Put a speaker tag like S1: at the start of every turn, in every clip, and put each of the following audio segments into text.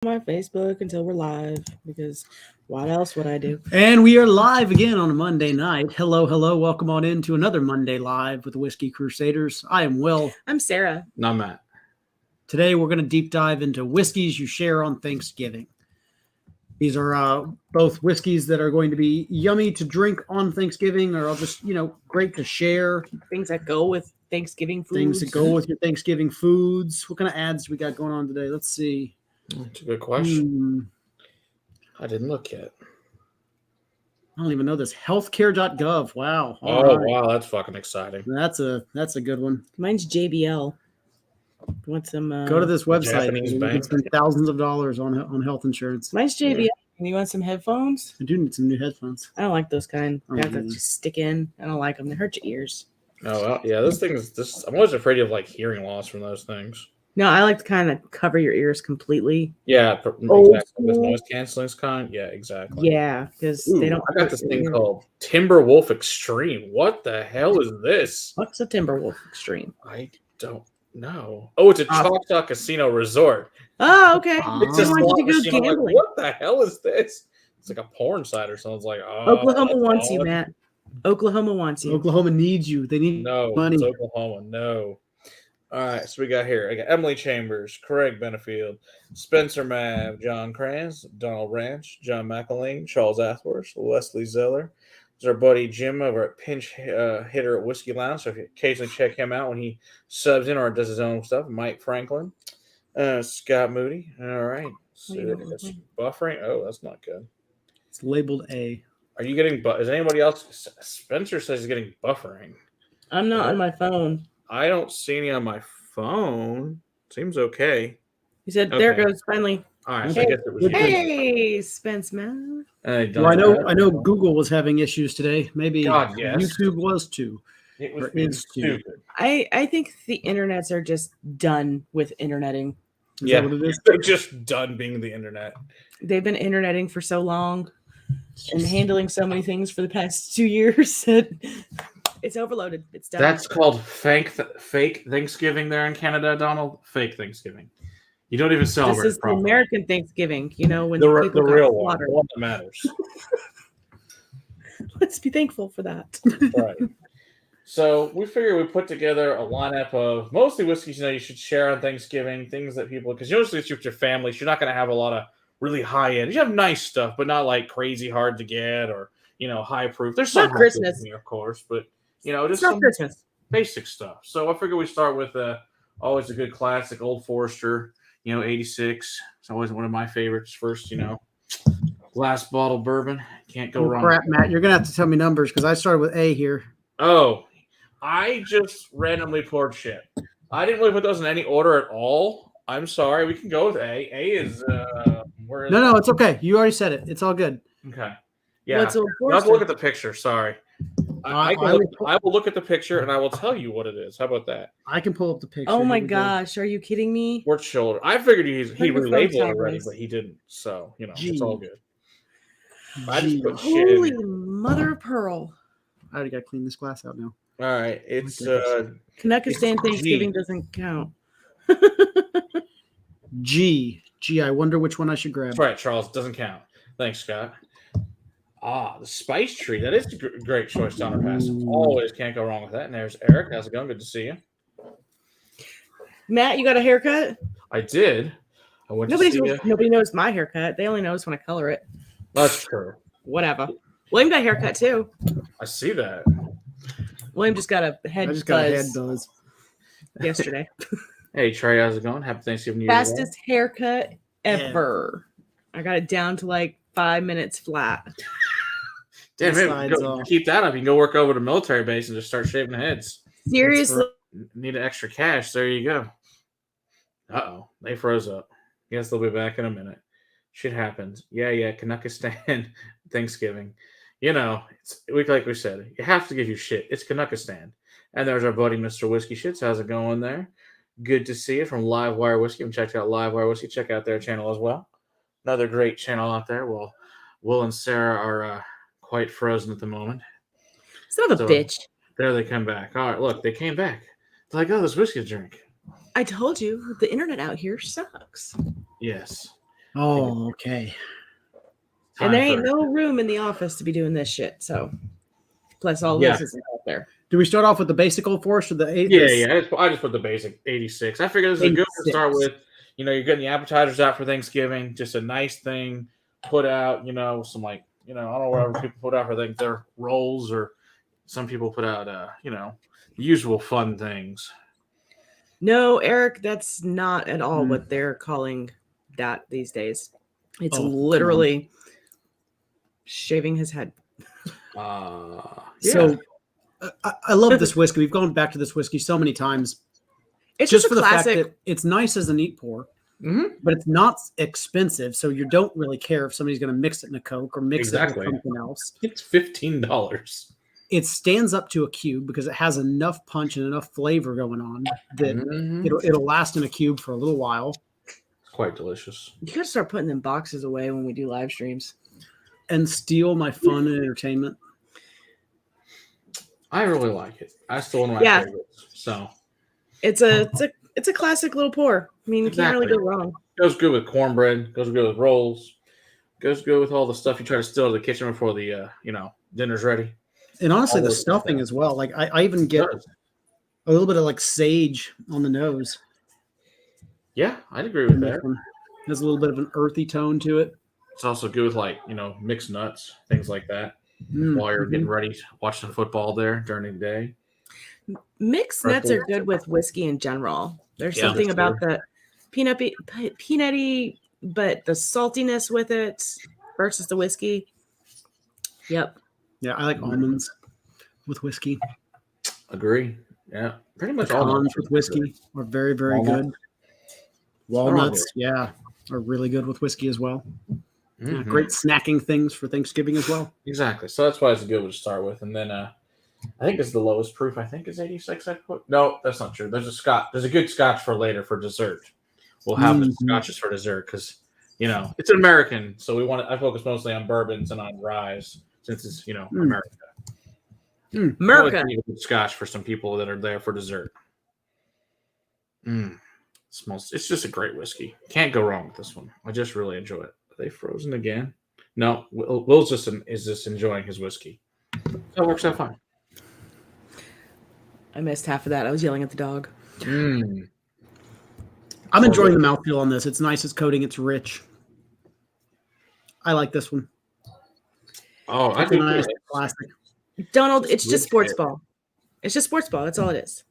S1: my Facebook until we're live because what else would I do?
S2: And we are live again on a Monday night. Hello, hello. Welcome on into another Monday Live with the Whiskey Crusaders. I am Will.
S1: I'm Sarah.
S3: And I'm Matt.
S2: Today we're going to deep dive into whiskeys you share on Thanksgiving. These are both whiskeys that are going to be yummy to drink on Thanksgiving or just, great to share.
S1: Things that go with Thanksgiving foods.
S2: Things that go with your Thanksgiving foods. What kind of ads we got going on today? Let's see.
S3: That's a good question. I didn't look yet.
S2: I don't even know this. Healthcare.gov. Wow.
S3: Wow, that's fucking exciting.
S2: That's a good one.
S1: Mine's JBL. Want some?
S2: Go to this website.
S3: Japanese
S2: You
S3: bank.
S2: can spend thousands of dollars on health insurance.
S1: Mine's JBL. You want some headphones?
S2: I do need some new headphones.
S1: I don't like those kind.
S2: Oh,
S1: Guys that
S2: goodness.
S1: just stick in. I don't like them. They hurt your ears.
S3: Oh, well, yeah, I'm always afraid of like hearing loss from those things.
S1: No, I like to kind of cover your ears completely.
S3: Yeah,
S1: Old
S3: exactly. With
S1: school.
S3: noise canceling kind. Yeah, exactly.
S1: Yeah, because
S3: Ooh,
S1: they don't.
S3: I got this thing called Timberwolf Extreme. What the hell is this?
S1: What's a Timberwolf Extreme?
S3: I don't know. Oh, it's a Choctaw Casino Resort.
S1: Oh, okay.
S3: It's a
S1: I want
S3: slot
S1: you to go
S3: machine. I'm like,
S1: gambling.
S3: what the hell is this? It's like a porn site or something. It's like,
S1: Oklahoma
S3: that's
S1: wants you,
S3: odd.
S1: Matt. Oklahoma wants you.
S2: Oklahoma needs you. They need
S3: No,
S2: money.
S3: it's Oklahoma. No. All right, so we got here. I got Emily Chambers, Craig Benefield, Spencer Mav, John Kranz, Donald Ranch, John McElwain, Charles Athworth, Leslie Zeller. There's our buddy Jim over at Pinch Hitter at Whiskey Lounge. So if you occasionally check him out when he subs in or does his own stuff, Mike Franklin, Scott Moody. All right. So it's buffering. Oh, that's not good.
S2: It's labeled A.
S3: Are you getting? Is anybody else? Spencer says he's getting buffering.
S1: I'm not on my phone.
S3: I don't see any on my phone. Seems okay.
S1: He said, "There it
S3: Okay.
S1: goes. Finally."
S3: All right. So I guess it was you.
S1: Hey, Spence, man.
S2: Well, I know Google was having issues today. Maybe
S3: God, yes.
S2: YouTube was too.
S3: It was
S2: Or is too.
S3: stupid.
S1: I think the internets are just done with interneting.
S2: Is
S3: Yeah,
S2: that what it is?
S3: they're just done being the internet.
S1: They've been interneting for so long and handling so many things for the past 2 years that it's overloaded. It's done.
S3: That's called fake Thanksgiving there in Canada, Donald. Fake Thanksgiving. You don't even celebrate.
S1: This is the
S3: properly.
S1: American Thanksgiving, when
S3: the
S1: people got
S3: real one,
S1: slaughtered.
S3: the one that matters.
S1: Let's be thankful for that.
S3: Right. So we figured we put together a lineup of mostly whiskeys you should share on Thanksgiving, things that people, because usually it's with your family, so you're not going to have a lot of really high end. You have nice stuff, but not like crazy hard to get or high proof. There's some
S1: Not Christmas.
S3: in here, of course, but just
S1: It's not
S3: some
S1: Christmas.
S3: basic stuff. So I figure we start with always a good classic Old Forester, 86. It's always one of my favorites. First, glass bottle bourbon. Can't go wrong.
S2: Crap, Matt. You're going to have to tell me numbers because I started with A here.
S3: Oh, I just randomly poured shit. I didn't really put those in any order at all. I'm sorry. We can go with A. A is where is
S2: No, it's okay. You already said it. It's all good.
S3: Okay. Yeah.
S1: What's Old
S3: I'll have to
S1: Forester?
S3: look at the picture. Sorry. I will look at the picture and I will tell you what it is. How about that?
S2: I can pull up the picture.
S1: Oh my
S2: Here we go.
S1: gosh, are you kidding me?
S3: We're children. I figured he
S1: Look at
S3: relabeled it
S1: those
S3: already,
S1: numbers.
S3: but he didn't. So,
S2: G.
S3: it's all good. I
S2: G.
S3: just put shit in
S1: Holy
S3: here.
S1: mother of pearl.
S2: I already got to clean this glass out now.
S3: All right. It's
S1: Kanakistan
S3: It's
S1: Thanksgiving
S3: G.
S1: doesn't count.
S2: G. G. I wonder which one I should grab.
S3: that's right, Charles. Doesn't count. Thanks, Scott. The spice tree. That is a great choice, Donner Pass. Always can't go wrong with that. And there's Eric. How's it going? Good to see you.
S1: Matt, you got a haircut?
S3: I did. I went to see you.
S1: Nobody knows my haircut. They only notice when I color it.
S3: That's true.
S1: Whatever. William got a haircut too.
S3: I see that.
S1: William just got a head
S2: I just got a head
S1: buzz
S2: buzz.
S1: yesterday.
S3: Hey, Trey. How's it going? Happy Thanksgiving to you.
S1: Fastest haircut ever. I got it down to like 5 minutes flat.
S3: Damn,
S2: Sides
S3: man,
S2: off.
S3: keep that up. You can go work over to military base and just start shaving heads.
S1: Seriously.
S3: Need an extra cash. There you go. Uh-oh. They froze up. Guess they'll be back in a minute. Shit happens. Yeah, Kanakistan Thanksgiving. It's like we said, you have to give you shit. It's Kanakistan. And there's our buddy, Mr. Whiskey Shits. How's it going there? Good to see you from Livewire Whiskey. And check out Livewire Whiskey. Check out their channel as well. Another great channel out there. Well, Will and Sarah are quite frozen at the moment.
S1: Son of a bitch.
S3: There they come back. All right, look, they came back. They're like, oh, there's whiskey to drink.
S1: I told you the internet out here sucks.
S3: Yes.
S2: Oh, okay.
S1: And there
S3: Time
S1: ain't
S3: for
S1: no room in the office to be doing this shit. So, plus all
S3: Yeah.
S1: this isn't out there.
S2: Do we start off with the basic Old Forester, the eight?
S3: yeah. I just put the basic 86. I figured this is a good one to start
S2: 86.
S3: with. You're getting the appetizers out for Thanksgiving. Just a nice thing. Put out, some I don't know whatever people put out for things. Their rolls or some people put out, the usual fun things.
S1: No, Eric, that's not at all
S2: Mm.
S1: what they're calling that these days. It's
S2: Oh,
S1: literally shaving his head.
S3: Yeah.
S2: So I love this whiskey. We've gone back to this whiskey so many times.
S1: It's
S2: Just
S1: just
S2: for
S1: a
S2: the fact
S1: classic.
S2: that it's nice as a neat pour,
S3: Mhm.
S2: but it's not expensive. So you don't really care if somebody's going to mix it in a Coke or mix
S3: Exactly.
S2: it with something else.
S3: It's $15.
S2: It stands up to a cube because it has enough punch and enough flavor going on that
S3: Mhm.
S2: it'll last in a cube for a little while.
S3: It's quite delicious.
S1: You gotta start putting them boxes away when we do live streams.
S2: And steal my fun and entertainment.
S3: I really like it. I still one of my
S1: Yeah.
S3: favorites. So
S1: It's a classic little pour. I mean, you can't really go wrong.
S3: goes good with cornbread. Goes good with rolls. Goes good with all the stuff you try to steal to the kitchen before the dinner's ready.
S2: And honestly,
S3: All
S2: the
S3: those
S2: stuffing
S3: things.
S2: as well. Like I even get
S3: Does.
S2: a little bit of like sage on the nose.
S3: Yeah, I'd agree with that.
S2: Has a little bit of an earthy tone to it.
S3: It's also good with mixed nuts, things like that.
S2: Mm,
S3: While you're
S2: mhm.
S3: getting ready to watch the football there during the day.
S1: Mixed nuts are good with whiskey in general. There's
S3: Yeah,
S1: something
S3: that's
S1: about the peanutty, but the saltiness with it versus the whiskey. Yep.
S2: Yeah, I like almonds with whiskey.
S3: Agree. Yeah, pretty much all
S2: Pecans
S3: nuts
S2: with whiskey are very, very
S3: Walnuts.
S2: good. Walnuts, yeah, are really good with whiskey as well. Yeah,
S3: Mhm.
S2: great snacking things for Thanksgiving as well.
S3: Exactly. So that's why it's a good one to start with. And then I think it's the lowest proof. I think is 86. I put. No, that's not true. There's a good scotch for later for dessert. We'll have the
S2: Mhm.
S3: scotches for dessert because it's an American, so I focus mostly on bourbons and on ryes since it's America.
S1: America.
S3: Need a good scotch for some people that are there for dessert. Smells. It's just a great whiskey. Can't go wrong with this one. I just really enjoy it. Are they frozen again? No. Will's is just enjoying his whiskey. So it works out fine.
S1: I missed half of that. I was yelling at the dog.
S2: I'm enjoying the mouthfeel on this. It's nice. It's coating. It's rich. I like this one.
S3: Oh, I
S2: It's a
S3: think
S2: nice classic.
S1: Donald, it's just
S3: Good
S1: sports
S3: shit.
S1: ball. It's just sports ball. That's all it is.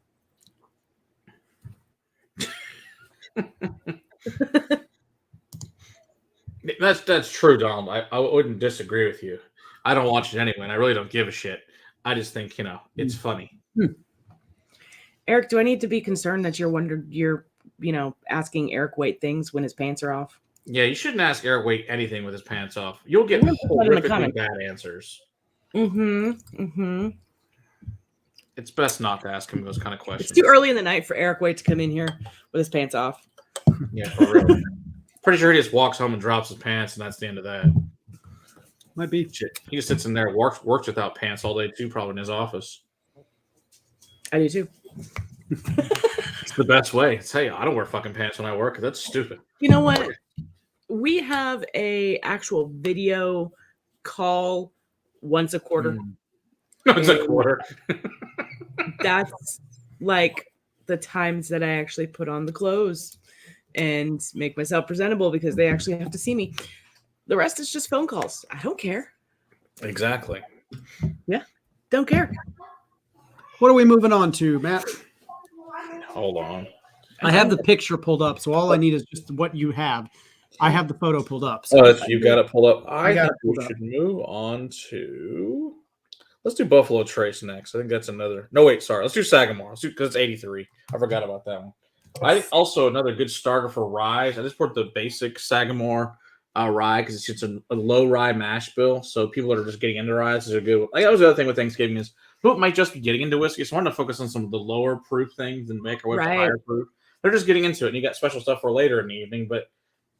S3: That's true, Donald. I wouldn't disagree with you. I don't watch it anyway, and I really don't give a shit. I just think it's funny.
S1: Eric, do I need to be concerned that you're asking Eric Waite things when his pants are off?
S3: Yeah, you shouldn't ask Eric Waite anything with his pants off. You'll get
S1: I'm gonna put that in the
S3: horrifically
S1: comments.
S3: bad answers.
S1: Mm-hmm.
S3: It's best not to ask him those kind of questions.
S1: It's too early in the night for Eric Waite to come in here with his pants off.
S3: Yeah, for real. Pretty sure he just walks home and drops his pants, and that's the end of that.
S2: Might be.
S3: Shit. He just sits in there and works without pants all day too, probably in his office.
S1: I do too.
S3: It's the best way. Tell you, I don't wear fucking pants when I work. That's stupid.
S1: You know what? We have a actual video call once a quarter.
S3: It's a quarter.
S1: That's like the times that I actually put on the clothes and make myself presentable because they actually have to see me. The rest is just phone calls. I don't care.
S3: Exactly.
S1: Don't care.
S2: What are we moving on to, Matt?
S3: Hold on.
S2: I have the picture pulled up, so all I need is just what you have. I have the photo pulled up. So
S3: You got it pulled up. I
S2: got
S3: think
S2: it pulled
S3: we
S2: up.
S3: should move on to. Let's do Buffalo Trace next. I think that's another. No, wait, sorry. Let's do Sagamore. Because it's 83. I forgot about that one. I think also another good starter for ryes. I just put the basic Sagamore rye because it's just a low rye mash bill. So people that are just getting into ryes is a good. Like that was the other thing with Thanksgiving is people might just be getting into whiskey. So I wanted to focus on some of the lower proof things and make our way to
S1: Right.
S3: higher proof. They're just getting into it, and you got special stuff for later in the evening. But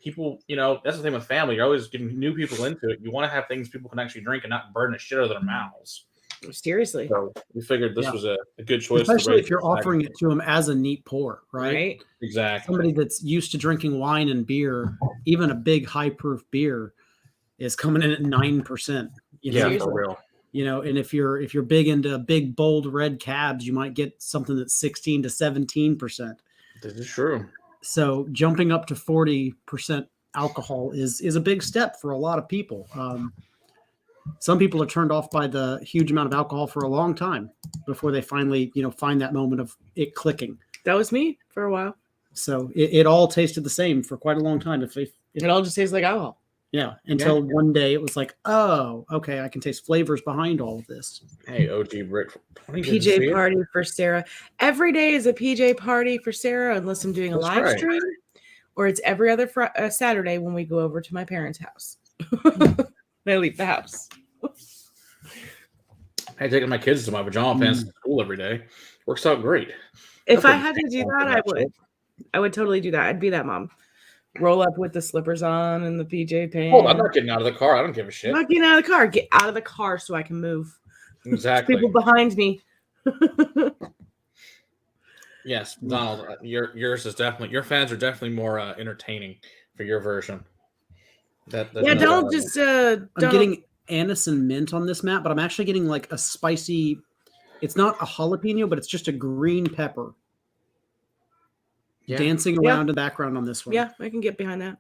S3: people, that's the thing with family. You're always getting new people into it. You want to have things people can actually drink and not burn the shit out of their mouths.
S1: Seriously.
S3: So we figured this
S2: Yeah.
S3: was a good choice.
S2: Especially if you're offering it to them as a neat pour, right?
S1: Right?
S3: Exactly.
S2: Somebody that's used to drinking wine and beer, even a big high proof beer, is coming in at 9%. You know?
S3: Yeah,
S1: Seriously.
S3: for real.
S2: You know, and if you're big into big bold red cabs, you might get something that's 16 to 17%.
S3: This is true.
S2: So jumping up to 40% alcohol is a big step for a lot of people. Some people are turned off by the huge amount of alcohol for a long time before they finally, find that moment of it clicking.
S1: That was me for a while.
S2: So it all tasted the same for quite a long time.
S1: It all just tastes like alcohol.
S2: Yeah, until one day it was like, oh, okay, I can taste flavors behind all of this.
S3: Hey, OG Brick.
S1: PJ party for Sarah. Every day is a PJ party for Sarah, unless I'm doing a
S3: That's
S1: live
S3: right.
S1: stream, or it's every other Saturday when we go over to my parents' house. I leave the house.
S3: Hey, taking my kids to my pajama pants to school every day works out great.
S1: If
S3: That's
S1: I had to do that, I would totally do that. I'd be that mom. Roll up with the slippers on and the PJ pants.
S3: Oh, I'm not getting out of the car. I don't give a shit.
S1: I'm not getting out of the car. Get out of the car so I can move.
S3: Exactly.
S1: People behind me.
S3: Yes, Donald, yours is definitely, your fans are definitely more entertaining for your version.
S1: Donald just
S2: I'm getting anise and mint on this map, but I'm actually getting like a spicy. It's not a jalapeno, but it's just a green pepper dancing around in the background on this one.
S1: Yeah, I can get behind that.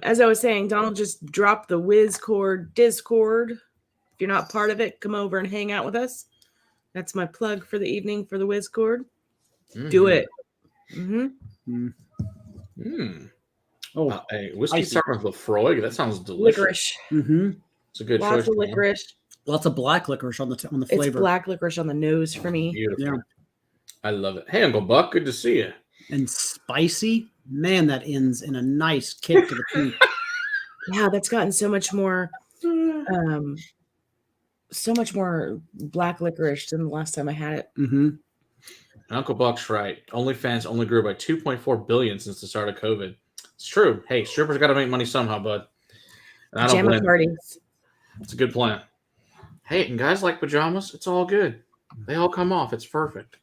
S1: As I was saying, Donald just dropped the Discord. If you're not part of it, come over and hang out with us. That's my plug for the evening for the Discord.
S3: Mm-hmm.
S1: Do it.
S2: Oh,
S3: a whiskey starting with Lefroy. That sounds delicious.
S1: Licorice.
S3: It's a good choice.
S1: Lots of licorice.
S2: Lots of black licorice on the flavor.
S1: It's black licorice on the nose for me.
S3: Beautiful.
S2: Yeah.
S3: I love it. Hey, Uncle Buck, good to see you.
S2: And spicy, man, that ends in a nice kick to the teeth.
S1: Yeah, that's gotten so much more black licorice than the last time I had it.
S2: Mm-hmm.
S3: Uncle Buck's right. OnlyFans only grew by 2.4 billion since the start of COVID. It's true. Hey, strippers got to make money somehow, bud. And I don't blame them.
S1: Parties.
S3: It's a good plan. Hey, and guys like pajamas, it's all good. They all come off. It's perfect.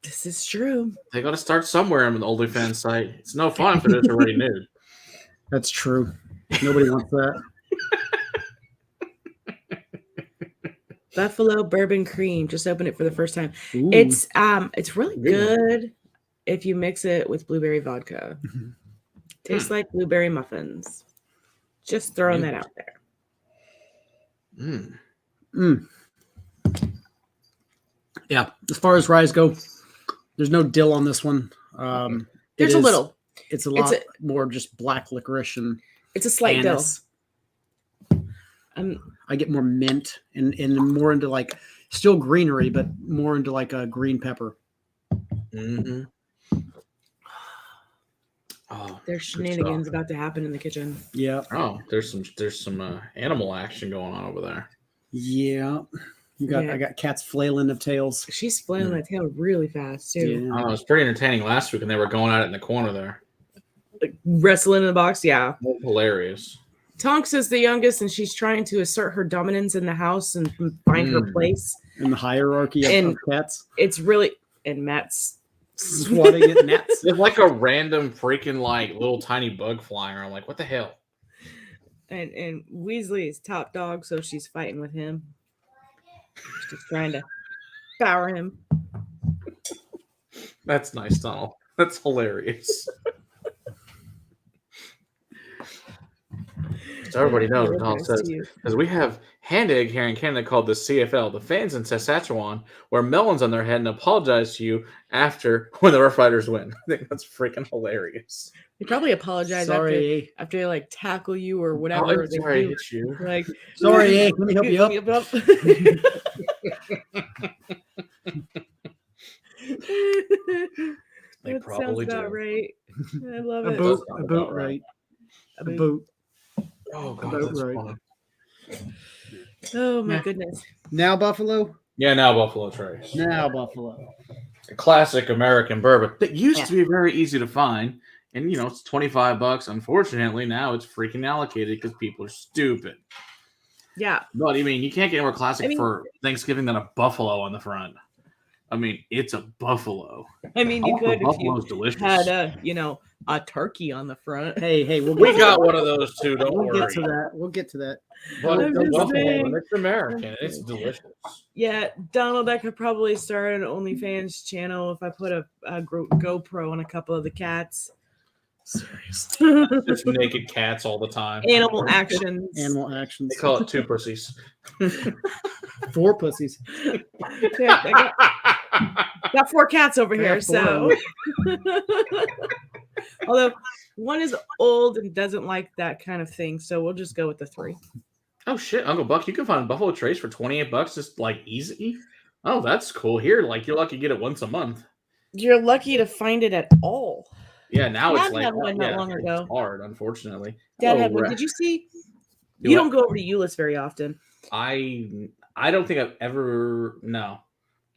S1: This is true.
S3: They got to start somewhere on the OnlyFans site. It's no fun if they're just already nude.
S2: That's true. Nobody wants that.
S1: Buffalo bourbon cream. Just opened it for the first time.
S2: Ooh.
S1: It's really good if you mix it with blueberry vodka. Tastes like blueberry muffins. Just throwing that out there.
S2: Yeah. As far as ryes go, there's no dill on this one.
S1: There's a little.
S2: It's a lot more just black licorice and
S1: it's a slight
S2: anise.
S1: dill.
S2: I get more mint and more into like still greenery, but more into like a green pepper.
S3: Mm-hmm. Oh,
S1: there's shenanigans about to happen in the kitchen.
S2: Yeah.
S3: Oh, there's some animal action going on over there.
S2: Yeah. I got cats flailing of tails.
S1: She's flailing that tail really fast too.
S2: Yeah.
S3: Oh, it was pretty entertaining last week, and they were going at it in the corner there.
S1: Like wrestling in the box, yeah.
S3: Hilarious.
S1: Tonks is the youngest, and she's trying to assert her dominance in the house and find her place
S2: in the hierarchy of cats.
S1: It's really and Matt's
S2: swatting at Matt's.
S3: It's like a random freaking like little tiny bug flying around. Like, what the hell?
S1: And Weasley is top dog, so she's fighting with him. She's trying to power him.
S3: That's nice, Donald. That's hilarious. So everybody knows what Donald says. Because we have Hand Egg here in Canada called the CFL. The fans in Saskatchewan wear melons on their head and apologize to you after when the Rough Riders win. I think that's freaking hilarious.
S1: They probably apologize after they like tackle you or whatever.
S3: Oh, sorry, I hit you.
S1: Like,
S2: sorry, let me help you up.
S3: They
S1: that
S3: probably
S1: sounds about
S3: do.
S1: Right. I love it.
S2: A boot, right? A boot.
S3: Oh god, that's
S2: right.
S3: funny.
S1: Oh my goodness.
S2: Now Buffalo?
S3: Yeah, now Buffalo Trace.
S2: Now Buffalo.
S3: A classic American bourbon that used to be very easy to find. And, it's $25. Unfortunately, now it's freaking allocated because people are stupid.
S1: Yeah.
S3: But I mean, you can't get more classic
S1: I mean-
S3: for Thanksgiving than a buffalo on the front. I mean, it's a buffalo.
S1: I mean,
S3: I
S1: you
S3: want the
S1: could if
S3: buffalo's
S1: you
S3: delicious.
S1: had a turkey on the front.
S2: Hey, we'll
S3: We
S2: get
S3: got one of those too. Don't
S2: we'll
S3: worry.
S2: get to that. We'll get to that.
S3: But
S1: I'm
S3: the
S1: just
S3: buffalo,
S1: saying.
S3: it's American. It's delicious.
S1: Yeah, Donald, I could probably start an OnlyFans channel if I put a GoPro on a couple of the cats. Seriously.
S3: Just naked cats all the time.
S1: Animal actions.
S2: Animal actions.
S3: They call it two pussies.
S2: 4 pussies.
S1: Yeah, I got 4 cats over here,
S2: Yeah, 4
S1: so. Although one is old and doesn't like that kind of thing, so we'll just go with the 3.
S3: Oh shit, Uncle Buck, you can find Buffalo Trace for $28 just like easy. Oh, that's cool. Here, like you're lucky to get it once a month.
S1: You're lucky to find it at all.
S3: Yeah, now
S1: Dad
S3: it's like
S1: had one not long
S3: it's
S1: ago.
S3: hard, unfortunately.
S1: Dad
S3: Oh,
S1: had one.
S3: right.
S1: Did you see?
S3: Do
S1: You
S3: what?
S1: don't go over to Euless very often.
S3: I don't think I've ever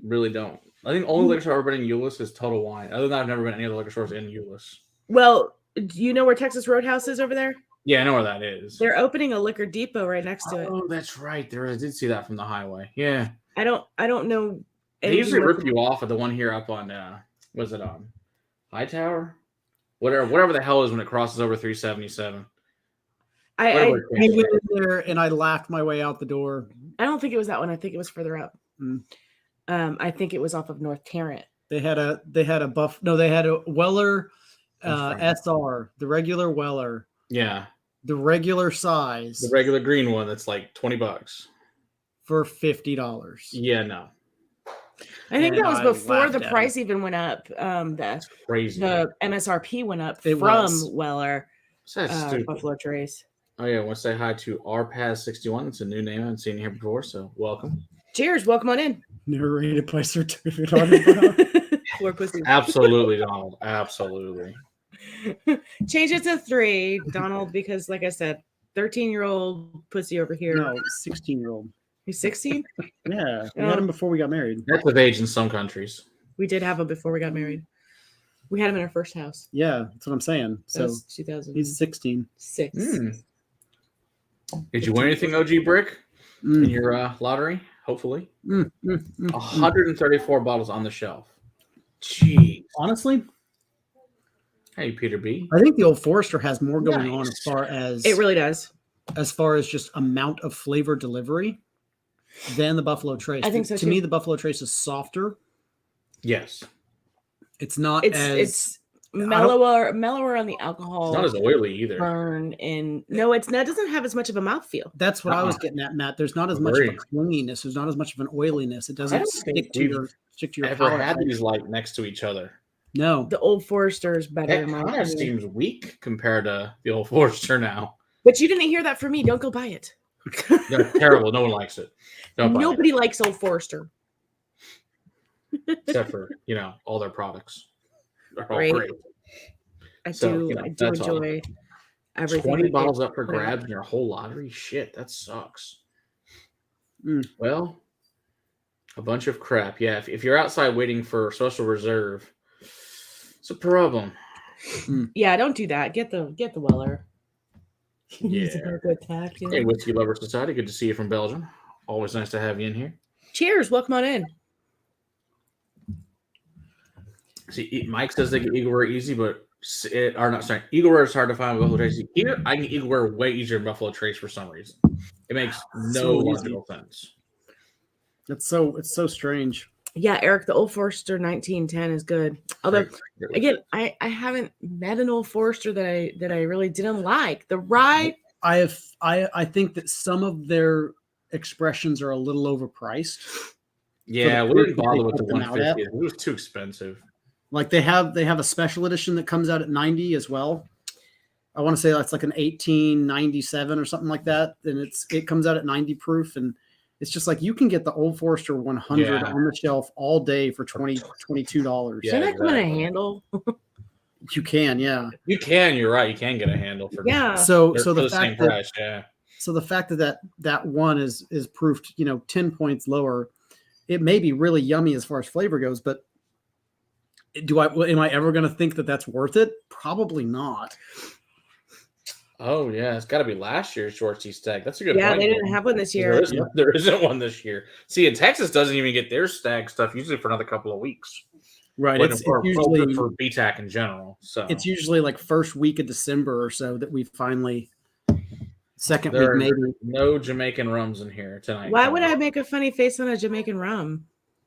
S3: really don't. I think the only liquor store I've ever been in Euless is Total Wine. Other than that, I've never been to any other liquor stores in Euless.
S1: Well, do you know where Texas Roadhouse is over there?
S3: Yeah, I know where that is.
S1: They're opening a liquor depot right next to it.
S3: Oh, that's right. I did see that from the highway. Yeah.
S1: I don't know.
S3: They usually rip you off at the one here up on was it on Hightower? Whatever the hell is when it crosses over 377.
S1: I
S2: I went in there and I laughed my way out the door.
S1: don't think it was that one. I think it was further up.
S2: Mm.
S1: I think it was off of North Tarrant.
S2: They had a Weller SR, the regular Weller,
S3: Yeah.
S2: the regular size
S3: The regular green one that's like $20.
S2: for $50.
S3: Yeah, no.
S1: I think
S2: And
S1: that was
S2: I
S1: before
S2: laughed
S1: the
S2: at
S1: price even went up. The
S3: Crazy.
S1: MSRP went up
S2: It
S1: from
S2: was.
S1: Weller
S3: That's stupid.
S1: Buffalo Trace.
S3: Oh yeah, I want to say hi to RPAS61. It's a new name I haven't seen here before, so welcome.
S1: Cheers! Welcome on in.
S2: Narrated by Sir David Arnold.
S1: Four pussies.
S3: Absolutely, Donald. Absolutely.
S1: Change it to 3, Donald, because like I said, 13-year-old pussy over here.
S2: No, 16-year-old.
S1: He's 16.
S2: Yeah, we
S1: Oh.
S2: had him before we got married.
S3: That's of age in some countries.
S1: We did have him before we got married. We had him in our first house.
S2: Yeah, that's what I'm saying.
S1: That
S2: So
S1: was 2006.
S2: he's 16.
S3: Did you win anything, OG Brick, in
S2: Mm,
S3: your lottery? Hopefully.
S2: mm, mm, mm, mm.
S3: 134 bottles on the shelf. Jeez.
S2: Honestly,
S3: Hey, Peter B.
S2: I think the Old Forester has more going on
S3: Nice.
S1: It really does.
S2: as far as just amount of flavor delivery than the Buffalo Trace.
S1: I think so,
S2: to
S1: too.
S2: me, the Buffalo Trace is softer.
S3: Yes.
S2: It's not
S1: It's mellower on the alcohol.
S3: It's not as oily either.
S1: burn and no, it's not. It doesn't have as much of a mouthfeel.
S2: That's what I was
S3: Uh-uh.
S2: getting at, Matt. There's not as much of a
S3: Agreed.
S2: clinginess. There's not as much of an oiliness. It
S3: I
S2: doesn't
S3: don't
S2: stick
S3: think
S2: to
S3: we've
S2: your
S3: Ever
S2: palate.
S3: had these like next to each other?
S2: No.
S1: The Old Forester is better
S3: That
S1: in my
S3: kind of
S1: opinion.
S3: seems weak compared to the Old Forester now.
S1: But you didn't hear that from me. Don't go buy it.
S3: They're terrible. No one likes it. Don't buy it.
S1: Nobody likes Old Forester.
S3: Except for all their products. They're all
S1: Right.
S3: great.
S1: I
S3: So,
S1: do. I do
S3: that's all.
S1: enjoy everything.
S3: 20
S1: that they
S3: bottles up for
S1: put out.
S3: grabs in your whole lottery? Shit, that sucks.
S2: Mm.
S3: Well, a bunch of crap. Yeah, if you're outside waiting for special reserve, it's a problem.
S1: Yeah, don't do that. Get the Weller. Use
S3: Yeah.
S1: a good tack. You know?
S3: Hey, Whiskey Lover Society, good to see you from Belgium. Always nice to have you in here.
S1: Cheers. Welcome on in.
S3: See, Mike says they get Eagleware easy, but Eagleware is hard to find with Buffalo Trace. Here, I can get Eagleware way easier than Buffalo Trace for some reason. It makes no
S2: So easy.
S3: logical sense.
S2: It's so strange.
S1: Yeah, Eric, the Old Forester 1910 is good. Although,
S3: Great.
S1: again, I haven't met an Old Forester that I really didn't like. The rye,
S2: I think that some of their expressions are a little overpriced.
S3: Yeah,
S2: for the
S3: we didn't
S2: price
S3: bother
S2: they
S3: with the
S2: put them out at.
S3: 150. It was too expensive.
S2: Like they have a special edition that comes out at 90 as well. I want to say that's like an 1897 or something like that. And it comes out at 90 proof, and it's just like you can get the Old Forester 100
S3: Yeah.
S2: on the shelf all day for $22.
S3: Yeah.
S1: can that come in a
S3: exactly.
S1: handle?
S2: You can, yeah.
S3: You can. You're right. You can get a handle for
S1: Yeah.
S2: So
S3: for
S2: the
S3: the same
S2: fact that
S3: price. Yeah.
S2: so the fact that one is proofed 10 points lower, it may be really yummy as far as flavor goes, but am I ever going to think that that's worth it? Probably not.
S3: Oh yeah, it's got to be last year's short sea stag. That's a good
S1: Yeah,
S3: point.
S1: they didn't have one this
S3: There
S1: year.
S3: isn't, there isn't one this year. See, in Texas doesn't even get their stag stuff usually for another couple of weeks.
S2: Right.
S3: Like
S2: It's
S3: for
S2: usually
S3: BTAC in general. So
S2: it's usually like first week of December or so that we finally second
S3: there
S2: week
S3: are
S2: maybe.
S3: no Jamaican rums in here tonight.
S1: Why would I make a funny face on a Jamaican rum?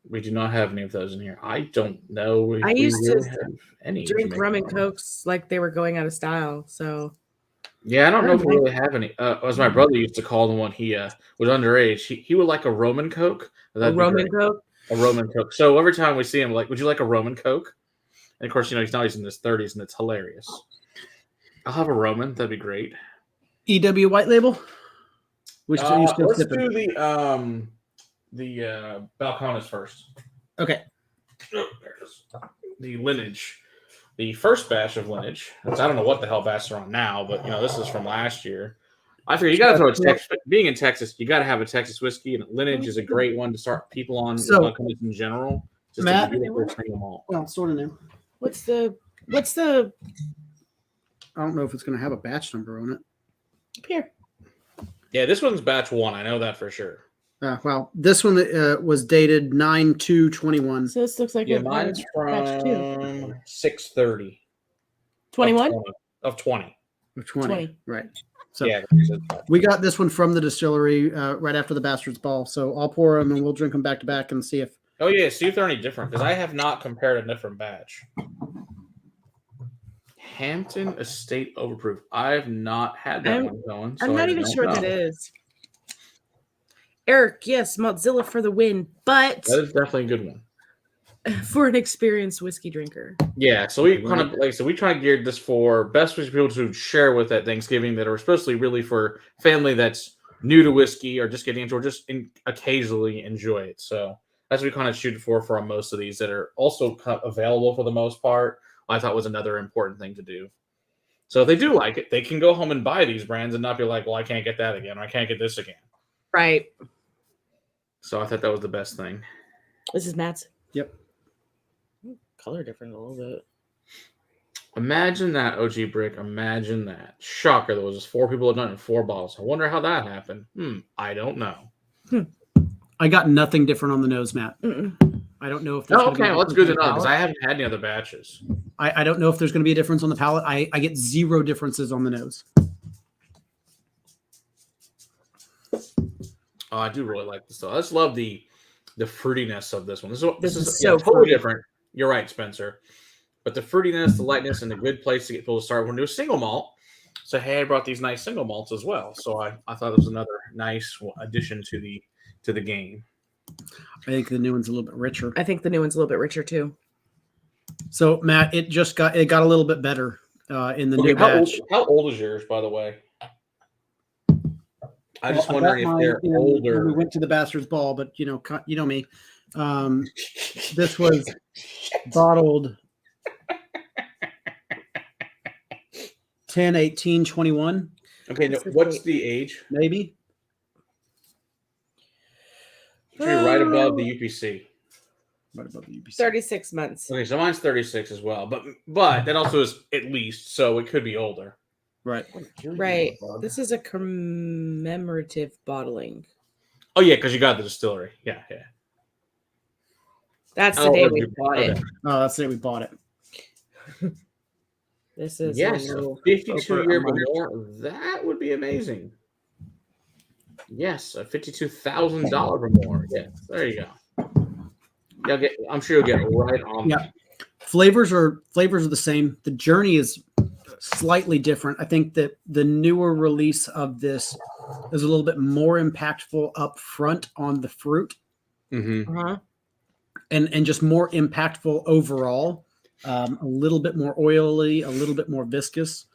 S3: We do not have any of those in here. I don't know if
S1: I
S3: we
S1: used to
S3: really have any.
S1: Drink
S3: Jamaican
S1: rum and
S3: rums.
S1: cokes like they were going out of style. So
S3: Yeah, I don't
S1: I
S3: know
S1: don't
S3: if we
S1: know.
S3: really have any. As my brother used to call them when he was underage, he would like a Roman Coke.
S1: A
S3: That'd be
S1: rum
S3: great.
S1: and coke.
S3: A Roman Coke. So every time we see him, like, would you like a Roman Coke? And of course, he's in his 30s, and it's hilarious. I'll have a Roman. That'd be great.
S2: EW White Label. Which are you still
S3: Let's
S2: sipping?
S3: do the Balcones first.
S2: Okay.
S3: Oh, there it is. The lineage. The first batch of lineage. I don't know what the hell batch they're on now, but this is from last year. I figure you got to throw a Texas. Being in Texas, you got to have a Texas whiskey, and lineage is a great one to start people on Balcones in general. Just
S2: Matt,
S3: a beautiful single malt.
S2: well, sort of new.
S1: What's the
S2: I don't know if it's going to have a batch number on it.
S1: here?
S3: Yeah, this one's batch 1. I know that for sure.
S2: Well, this one was dated 9/2/21.
S1: So this looks like
S3: Yeah,
S1: a
S3: mine's
S1: batch 2.
S3: from 630
S1: 21?
S3: of 20.
S2: 20. Right. So
S3: Yeah,
S2: we got this one from the distillery right after the Bastards Ball. So I'll pour them and we'll drink them back to back and see if.
S3: oh yeah, see if they're any different because I have not compared a different batch. Hampton Estate Overproof. I have not had that one going. So
S1: I'm not even sure what that is. Eric, yes, Maltzilla for the win, but
S3: That is definitely a good one.
S1: for an experienced whiskey drinker.
S3: Yeah, so we kind of we try to gear this for best whiskey people to share with at Thanksgiving that are especially really for family that's new to whiskey or just getting into or just occasionally enjoy it. So that's what we kind of shoot for on most of these that are also kind of available for the most part. I thought was another important thing to do. So if they do like it, they can go home and buy these brands and not be like, well, I can't get that again. Or I can't get this again.
S1: Right.
S3: So I thought that was the best thing.
S1: This is Matt's.
S2: Yep.
S1: Color different a little bit.
S3: Imagine that, OG Brick. Imagine that. Shocker. There was just 4 people that done it in 4 bottles. I wonder how that happened. I don't know.
S2: I got nothing different on the nose, Matt. I don't know if there's
S3: okay. Well, that's good to know because I haven't had any other batches.
S2: I don't know if there's going to be a difference on the palate. I get 0 differences on the nose.
S3: Oh, I do really like this though. I just love the fruitiness of this one. This is
S1: so
S3: totally
S1: fruity.
S3: different. You're right, Spencer. But the fruitiness, the lightness, and a good place to get people to start. We're going to do a single malt. So hey, I brought these nice single malts as well. So I thought it was another nice addition to the game.
S2: I think the new one's a little bit richer.
S1: I think the new one's a little bit richer too.
S2: So Matt, it got a little bit better in the new batch.
S3: How old is yours, by the way? I'm just wondering if they're older.
S2: When we went to the Bastards Ball, but you know me. This was bottled 10/18/21.
S3: Okay, no, what's the age?
S2: Maybe.
S3: Should be right above the UPC.
S2: Right above the UPC.
S1: 36 months.
S3: Okay, so mine's 36 as well, but that also is at least, so it could be older.
S2: Right.
S1: Right. This is a commemorative bottling.
S3: Oh yeah, because you got the distillery. Yeah.
S1: That's the day we bought it.
S2: Oh, that's the day we bought it.
S1: This is
S3: Yes,
S1: a little
S3: 52-year more. That would be amazing. Yes, a $52,000 or more. Yeah, there you go. I'm sure you'll get right on.
S2: Yeah, flavors are the same. The journey is slightly different. I think that the newer release of this is a little bit more impactful up front on the fruit,
S3: Mm-hmm.
S2: and just more impactful overall. A little bit more oily, a little bit more viscous.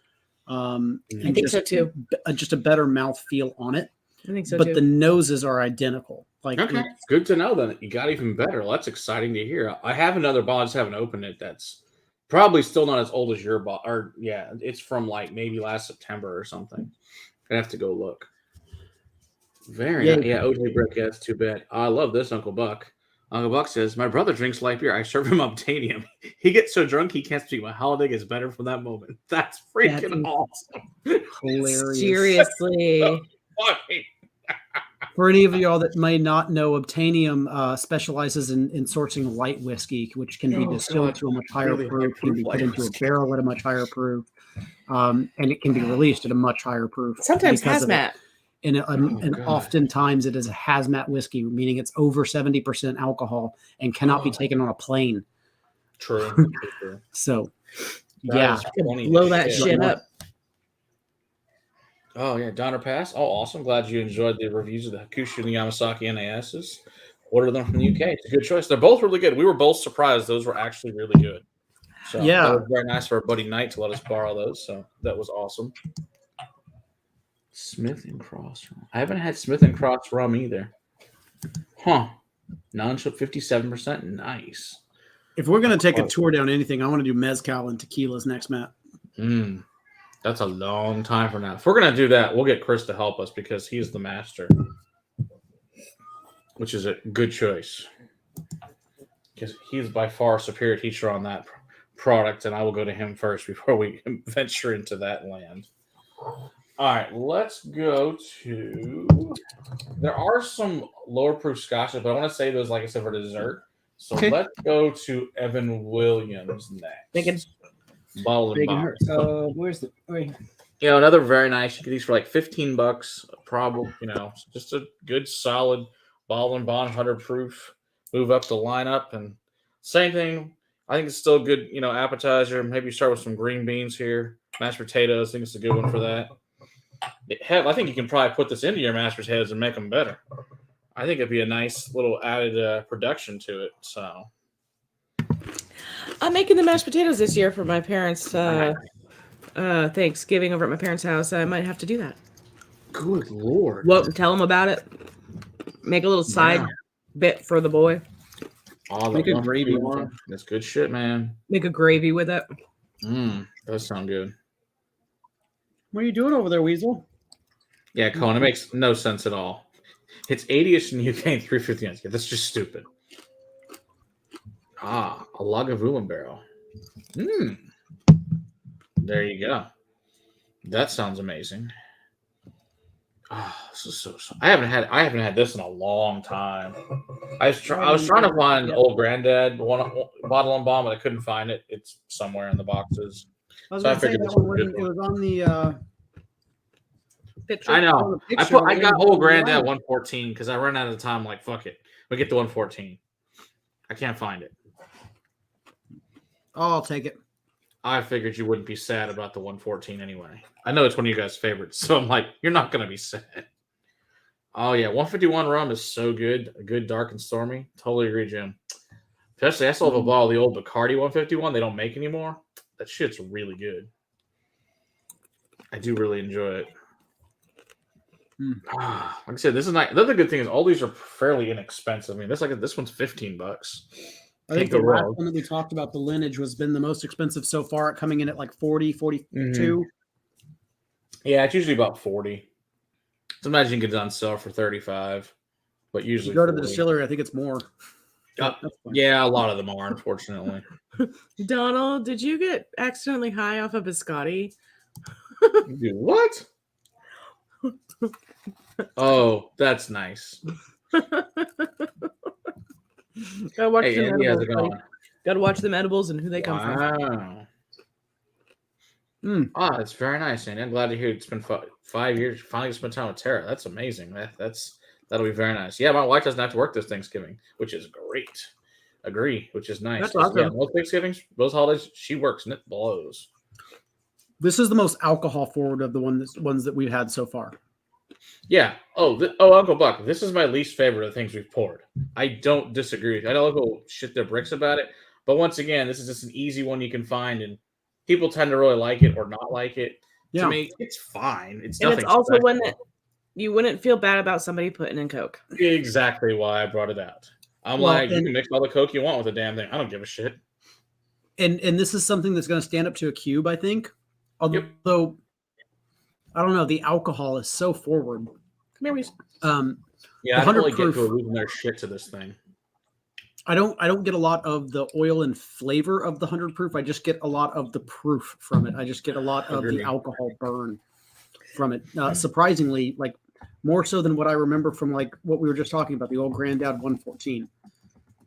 S1: I think so too.
S2: Just a better mouth feel on it.
S1: I think so
S2: but
S1: too.
S2: the noses are identical. Like,
S3: Okay, good to know then. You got even better. Well, that's exciting to hear. I have another bottle. I just haven't opened it. That's probably still not as old as your bottle. Or yeah, it's from like maybe last September or something. I have to go look. Very nice. Yeah, OJ Brick. Yeah, that's too bad. I love this, Uncle Buck. Uncle Buck says, my brother drinks light beer. I serve him Obtanium. He gets so drunk he can't speak. My holiday gets better from that moment. That's freaking awesome.
S2: Hilarious.
S1: Seriously.
S3: Funny.
S2: For any of y'all that may not know, Obtanium specializes in sourcing light whiskey, which can be distilled to a much higher
S3: Really
S2: proof, can be put into a
S3: whiskey.
S2: barrel at a much higher proof, and it can be released at a much higher proof.
S1: Sometimes
S2: because of it.
S1: hazmat.
S2: And oftentimes it is a hazmat whiskey, meaning it's over 70% alcohol and cannot be taken on a plane.
S3: True.
S2: So,
S3: That is funny
S1: Blow
S3: as
S1: that shit up.
S3: Oh, yeah. Donner Pass. Oh, awesome. Glad you enjoyed the reviews of the Hakushu and the Yamasaki NASs. Order them from the UK. It's a good choice. They're both really good. We were both surprised. Those were actually really good. So
S2: Yeah.
S3: that was very nice for our buddy Knight to let us borrow those. So that was awesome. Smith and Cross rum. I haven't had Smith and Cross rum either. Huh. Non-ship 57%. Nice.
S2: if we're going to take a tour down anything, I want to do mezcal and tequilas next, Matt.
S3: That's a long time from now. If we're going to do that, we'll get Chris to help us because he's the master, which is a good choice because he's by far a superior teacher on that product, and I will go to him first before we venture into that land. All right, let's go to. There are some lower proof scotches, but I want to say those, like I said, for dessert. So let's go to Evan Williams next.
S1: Thinking.
S3: Bottle and bond.
S2: Where's the? Right.
S3: You know, another very nice. You get these for like $15, probably. You know, just a good solid bottle and bond, 100 proof. Move up the lineup, and same thing. I think it's still a good, you know, appetizer. Maybe you start with some green beans here, mashed potatoes. I think it's a good one for that. Hell, I think you can probably put this into your mashed potatoes and make them better. I think it'd be a nice little added production to it. So
S1: I'm making the mashed potatoes this year for my parents' Thanksgiving over at my parents' house. I might have to do that.
S3: good Lord.
S1: Well, tell them about it. Make a little side bit for the boy.
S3: Oh,
S2: Make a gravy
S3: one. That's good shit, man.
S1: Make a gravy with it.
S3: Does sound good.
S2: What are you doing over there, Weasel?
S3: Yeah, Colin, it makes no sense at all. It's 80ish in the UK and 350. Yeah, that's just stupid. A Lagavulin barrel. There you go. That sounds amazing. This is so. I haven't had this in a long time. I was trying to find an old granddad bottle and bomb, but I couldn't find it. It's somewhere in the boxes.
S2: I was
S3: So I
S2: going to say
S3: figured
S2: that
S3: this
S2: one
S3: was a
S2: wasn't.
S3: good
S2: It was on the
S1: Picture.
S3: I know.
S2: picture.
S3: I got old granddad 114 because I ran out of time. Like, fuck it. We get the 114. I can't find it.
S2: Oh, I'll take it.
S3: I figured you wouldn't be sad about the 114 anyway. I know it's one of you guys' favorites, so I'm like, you're not going to be sad. Oh, yeah. 151 rum is so good. A good dark and stormy. Totally agree, Jim. Especially, I still have a bottle of the old Bacardi 151 they don't make anymore. That shit's really good. I do really enjoy it. Like I said, this is not. The other good thing is all these are fairly inexpensive. I mean, this one's $15.
S2: I think the last one that we talked about, the lineage, was been the most expensive so far, coming in at like 40, 42.
S3: Yeah, it's usually about 40. Sometimes you can get it on sale for 35, but usually
S2: You go to
S3: 40.
S2: the distillery, I think it's more.
S3: Yeah, a lot of them are, unfortunately.
S1: Donald, did you get accidentally high off of biscotti?
S3: Dude, what? Oh, that's nice.
S1: Gotta watch
S3: Hey,
S1: them
S3: Andy, how's
S1: edibles.
S3: it going?
S1: Gotta watch them edibles and who they come from.
S3: Wow. That's very nice, Andy. I'm glad to hear it's been 5 years. Finally, spent time with Tara. That's amazing. That'll be very nice. Yeah, my wife doesn't have to work this Thanksgiving, which is great. Agree, which is nice.
S1: That's awesome.
S3: Yeah, most Thanksgivings, those holidays, she works and it blows.
S2: This is the most alcohol forward of the ones that we've had so far.
S3: Yeah. Uncle Buck, this is my least favorite of the things we've poured. I don't disagree with you. I know people shit their bricks about it, but once again, this is just an easy one you can find, and people tend to really like it or not like it.
S2: Yeah.
S3: To me, it's fine. It's
S1: And
S3: nothing.
S1: it's also
S3: special.
S1: one that you wouldn't feel bad about somebody putting in Coke.
S3: Exactly why I brought it out. I'm you can mix all the Coke you want with the damn thing. I don't give a shit.
S2: And this is something that's going to stand up to a cube, I think. Although, I don't know, the alcohol is so forward.
S1: Come here,
S3: Yeah, I don't really get people losing their shit to this thing.
S2: I don't get a lot of the oil and flavor of the 100 proof. I just get a lot of the proof from it. I just get a lot of the
S3: Agreed.
S2: alcohol burn from it. Surprisingly, like more so than what I remember from like what we were just talking about, the old Granddad 114.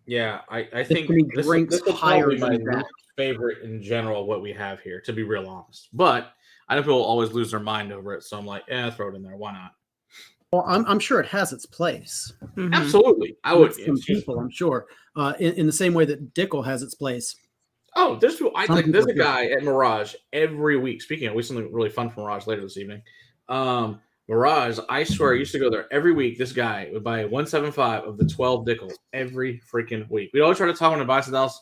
S3: Yeah, I think
S2: many
S3: this
S2: drinks
S3: is
S2: higher
S3: probably my
S2: than that.
S3: least favorite in general, what we have here, to be real honest. But I know people always lose their mind over it, so I'm like, throw it in there. Why not?
S2: Well, I'm sure it has its place.
S1: Mhm.
S3: Absolutely. I would.
S2: With some
S3: It's just,
S2: people, I'm sure, in the same way that Dickel has its place.
S3: there's
S2: Some
S3: there's
S2: people
S3: a
S2: do.
S3: guy at Mirage every week. Speaking of, we have something really fun from Mirage later this evening. Mirage, I swear, I used to go there every week. This guy would buy 175 of the 12 Dickel every freaking week. We'd always try to talk him to buy something else.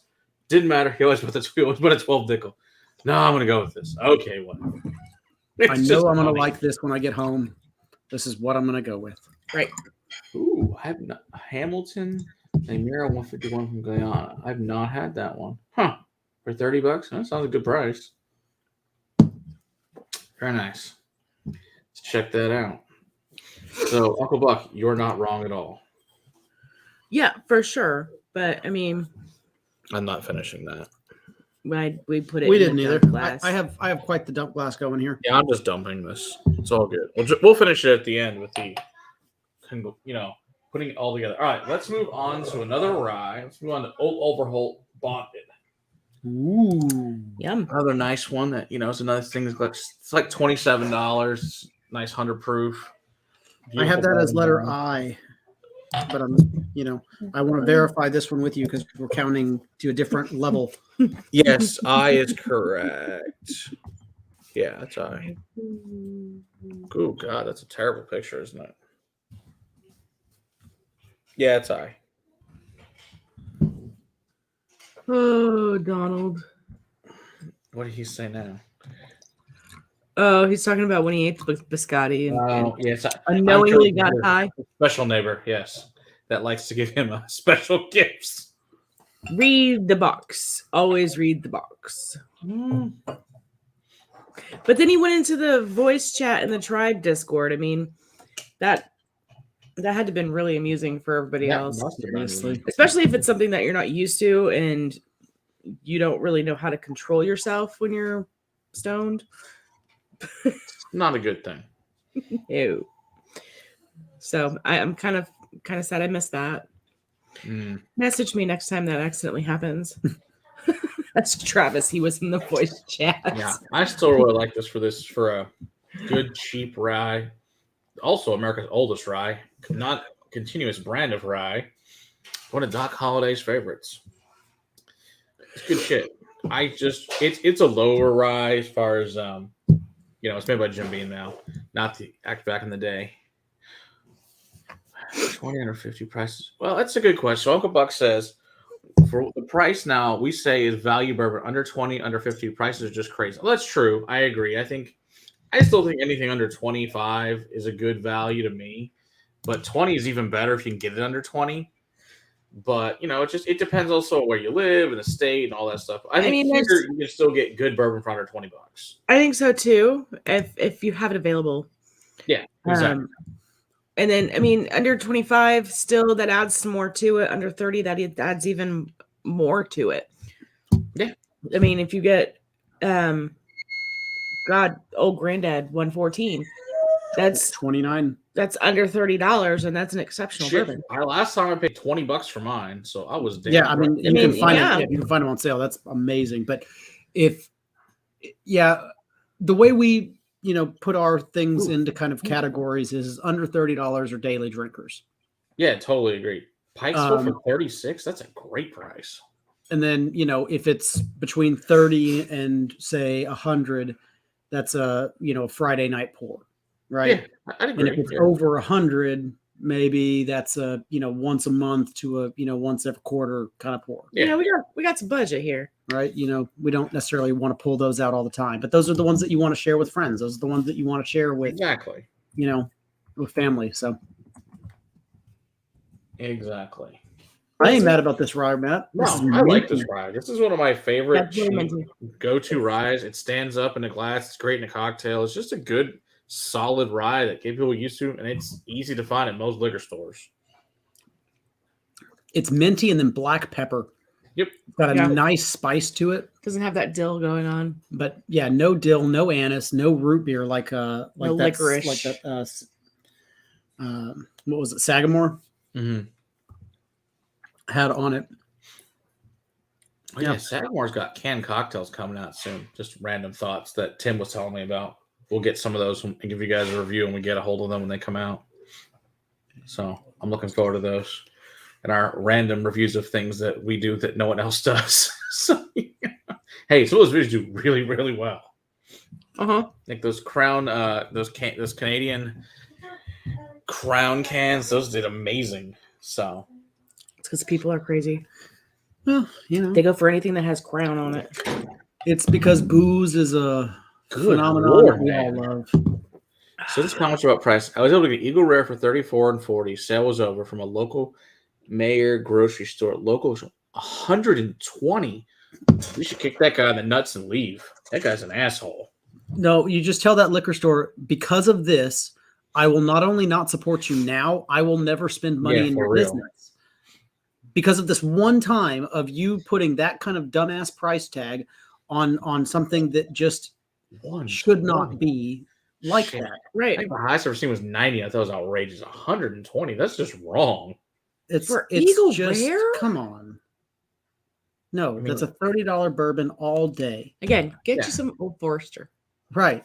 S3: Didn't matter. He always put a 12 Dickel. No, I'm going to go with this. Okay, whatever.
S2: I know I'm going to like this when I get home. This is what I'm going to go with.
S1: Right.
S3: Ooh, I have not, Hamilton Namira 151 from Guyana. I've not had that one. Huh. For $30? That sounds a good price. Very nice. Let's check that out. So, Uncle Buck, you're not wrong at all.
S1: Yeah, for sure. But I mean,
S3: I'm not finishing that.
S1: we put it.
S2: We
S1: in
S2: didn't
S1: the
S2: either.
S1: dump glass.
S2: I have quite the dump glass going here.
S3: Yeah, I'm just dumping this. It's all good. We'll finish it at the end with the, putting it all together. All right, let's move on to another rye. Let's move on to Old Overhaul Bonded.
S2: Ooh.
S1: Yum.
S3: Another nice one that, it's another thing. It's like $27. Nice 100 proof.
S2: I have that as letter I, but I'm, I want to verify this one with you because we're counting to a different level.
S3: Yes, I is correct. Yeah, that's I. Oh, God, that's a terrible picture, isn't it? Yeah, it's I.
S1: Oh, Donald.
S3: What did he say now?
S1: Oh, he's talking about when he ate the biscotti and
S3: Oh, yes.
S1: unknowingly got high.
S3: Special neighbor, yes. That likes to give him special gifts.
S1: Read the box. Always read the box. But then he went into the voice chat in the tribe Discord. I mean, that had to have been really amusing for everybody else.
S2: Seriously.
S1: Especially if it's something that you're not used to and you don't really know how to control yourself when you're stoned.
S3: Not a good thing.
S1: Ew. So I'm kind of sad I missed that. Message me next time that accidentally happens. That's Travis. He was in the voice chat.
S3: Yeah, I still really like this for a good cheap rye. Also, America's oldest rye, not continuous brand of rye. One of Doc Holliday's favorites. It's good shit. It's a lower rye as far as it's made by Jim Beam now, not the act back in the day. 20 under 50 prices. Well, that's a good question. So Uncle Buck says for the price now we say is value bourbon under 20, under 50 prices are just crazy. Well, that's true. I agree. I still think anything under 25 is a good value to me, but 20 is even better if you can get it under 20. But it depends also where you live and the state and all that stuff. I think here you can still get good bourbon for under $20.
S1: I think so too, if you have it available.
S3: Yeah, exactly.
S1: And then under 25, still that adds some more to it. Under 30, that adds even more to it.
S3: Yeah.
S1: If you get old Granddad 114, that's
S2: 29.
S1: That's under $30, and that's an exceptional bourbon.
S3: Last time I paid $20 for mine, so I was damn.
S2: Yeah, you can find it. Yeah, you can find them on sale. That's amazing. But the way we put our things into kind of categories is under $30 are daily drinkers.
S3: Yeah, totally agree. Pikesville for 36, that's a great price.
S2: And then if it's between 30 and say 100, that's a Friday night pour. Right.
S3: Yeah, I'd agree.
S2: And if it's over 100, maybe that's a once a month to a once every quarter kind of pour.
S1: Yeah, we got some budget here.
S2: Right. We don't necessarily want to pull those out all the time, but those are the ones that you want to share with friends. Those are the ones that you want to share with with family. So
S3: exactly.
S2: I ain't mad about this rye, Matt.
S3: No, I like this rye. This is one of my favorite go-to ryes. It stands up in a glass. It's great in a cocktail. It's just a good solid rye that people used to, and it's easy to find at most liquor stores.
S2: It's minty and then black pepper.
S3: Yep.
S2: It's got a
S1: Yeah.
S2: nice spice to it.
S1: Doesn't have that dill going on.
S2: But yeah, no dill, no anise, no root beer like
S1: No
S2: that,
S1: licorice.
S2: like that. What was it? Sagamore had on it.
S3: Oh, yeah, Sagamore's got canned cocktails coming out soon. Just random thoughts that Tim was telling me about. We'll get some of those and give you guys a review when we get a hold of them when they come out. So I'm looking forward to those and our random reviews of things that we do that no one else does. So, hey, some of those videos do really, really well. Like those Crown, those Canadian Crown cans, those did amazing. So
S1: It's because people are crazy.
S2: Well,
S1: They go for anything that has Crown on it.
S2: it's because booze is a
S3: Good
S2: phenomenon
S3: Lord,
S2: that we
S3: man.
S2: all love.
S3: So this comments about price. I was able to get Eagle Rare for $34 and $40. Sale was over from a local Mayer grocery store. Local $120. We should kick that guy in the nuts and leave. That guy's an asshole.
S2: No, you just tell that liquor store, because of this, I will not only not support you now, I will never spend money in
S3: for
S2: your
S3: real.
S2: business. Because of this one time of you putting that kind of dumbass price tag on something that just should not be like
S3: Shit.
S2: that.
S3: I
S1: Right.
S3: think the highest I've ever seen was 90. I thought it was outrageous. 120. That's just wrong.
S2: It's
S1: For
S2: it's
S1: Eagle
S2: just
S1: Rare?
S2: come on. No,
S3: mean-
S2: that's a $30 bourbon all day.
S1: Again, get
S3: Yeah.
S1: you some Old Forester.
S2: Right.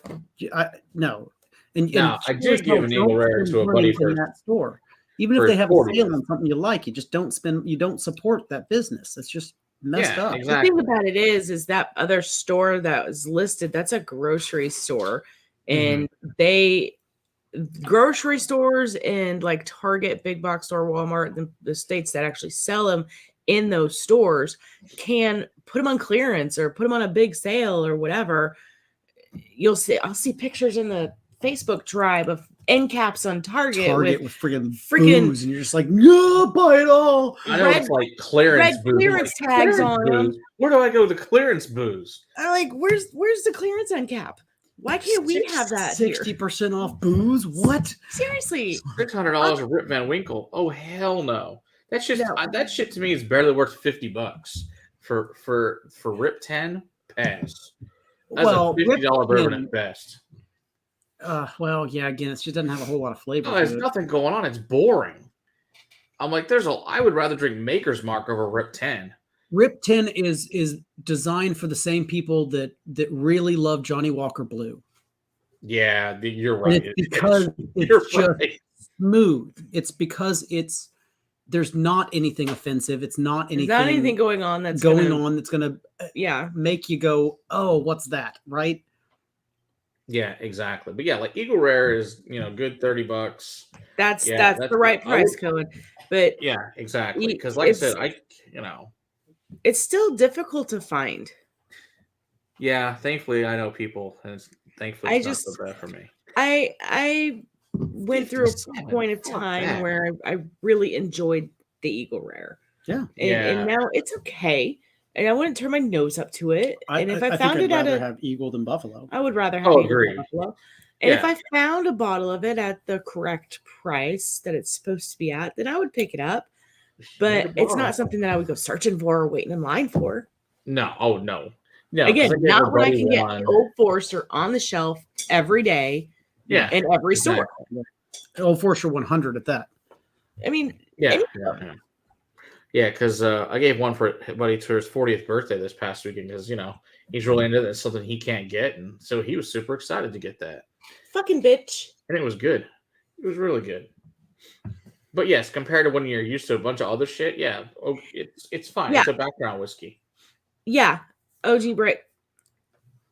S2: No. And
S3: Now, I
S2: sure as
S3: did give
S2: hell
S3: an
S2: don't
S3: Eagle Rare
S2: spend
S3: to a
S2: money
S3: buddy
S2: in that store. Even if
S3: for
S2: they have a
S3: 40.
S2: sale on something you like, you don't support that business. It's just messed up.
S3: exactly.
S1: The thing about it is that other store that was listed, that's a grocery store. And they grocery stores and like Target, big box store, Walmart, the states that actually sell them in those stores can put them on clearance or put them on a big sale or whatever. I'll see pictures in the Facebook tribe of end caps on Target
S2: with
S1: with
S2: freaking
S1: freaking
S2: booze, and you're just like, no, buy it all.
S3: I know
S1: red-
S3: it's like clearance
S1: red
S3: booze. I'm
S1: clearance
S3: like,
S1: tags
S3: clearance
S1: on 'em.
S3: booze? Where do I go with the clearance booze?
S1: I'm like, where's the clearance end cap? Why can't we have that here?
S2: 60% off booze? What?
S1: Seriously.
S3: $600 of Rip Van Winkle. Oh hell no! That's just
S1: No.
S3: that shit to me is barely worth $50 for Rip 10. Pass. That's
S2: Well,
S3: a $50 bourbon
S2: Rip
S3: at best.
S2: Well, yeah. Again, it just doesn't have a whole lot of flavor.
S3: No, there's
S2: to it.
S3: nothing going on. It's boring. I'm like, I would rather drink Maker's Mark over Rip 10.
S2: Rip 10 is designed for the same people that really love Johnny Walker Blue.
S3: Yeah, you're
S2: And
S3: right.
S2: it's because
S3: You're
S2: it's just
S3: right.
S2: smooth. It's because there's not anything offensive. It's not
S1: There's
S2: anything,
S1: not anything going on that's
S2: going
S1: gonna,
S2: on that's going to
S1: Yeah.
S2: make you go, oh, what's that? Right?
S3: Yeah, exactly. But yeah, like Eagle Rare is good $30.
S1: That's
S3: Yeah,
S1: the right
S3: I
S1: price
S3: would-
S1: code. But
S3: Yeah, exactly. Because like I said,
S1: it's still difficult to find.
S3: Yeah, thankfully I know people, and thankfully it's not so bad for me.
S1: I went through a
S3: 57,
S1: point of
S3: fuck
S1: time
S3: that.
S1: where I really enjoyed the Eagle Rare.
S2: Yeah.
S1: And now it's okay. And I wouldn't turn my nose up to it. And if I found
S2: think
S1: it
S2: I'd
S1: at
S2: rather have Eagle than Buffalo.
S1: I would rather have
S3: Oh,
S1: Eagle than
S3: agreed.
S1: Buffalo. And if
S3: Yeah.
S1: I found a bottle of it at the correct price that it's supposed to be at, then I would pick it up. But it's not something that I would go searching for or waiting in line for.
S3: No. Oh no. No.
S1: Again,
S3: 'cause I gave
S1: not when I
S3: everybody
S1: can get
S3: one.
S1: Old Forester on the shelf every day
S3: Yeah.
S1: in every store.
S2: Old Forester 100 at that.
S1: I mean,
S3: Yeah.
S1: any-
S3: Yeah, because I gave one for a buddy to his 40th birthday this past weekend because he's really into it. It's something he can't get, and so he was super excited to get that,
S1: fucking bitch.
S3: and it was good. It was really good. But yes, compared to when you're used to a bunch of other shit, yeah, it's fine.
S1: Yeah.
S3: It's a background whiskey.
S1: Yeah, OG break.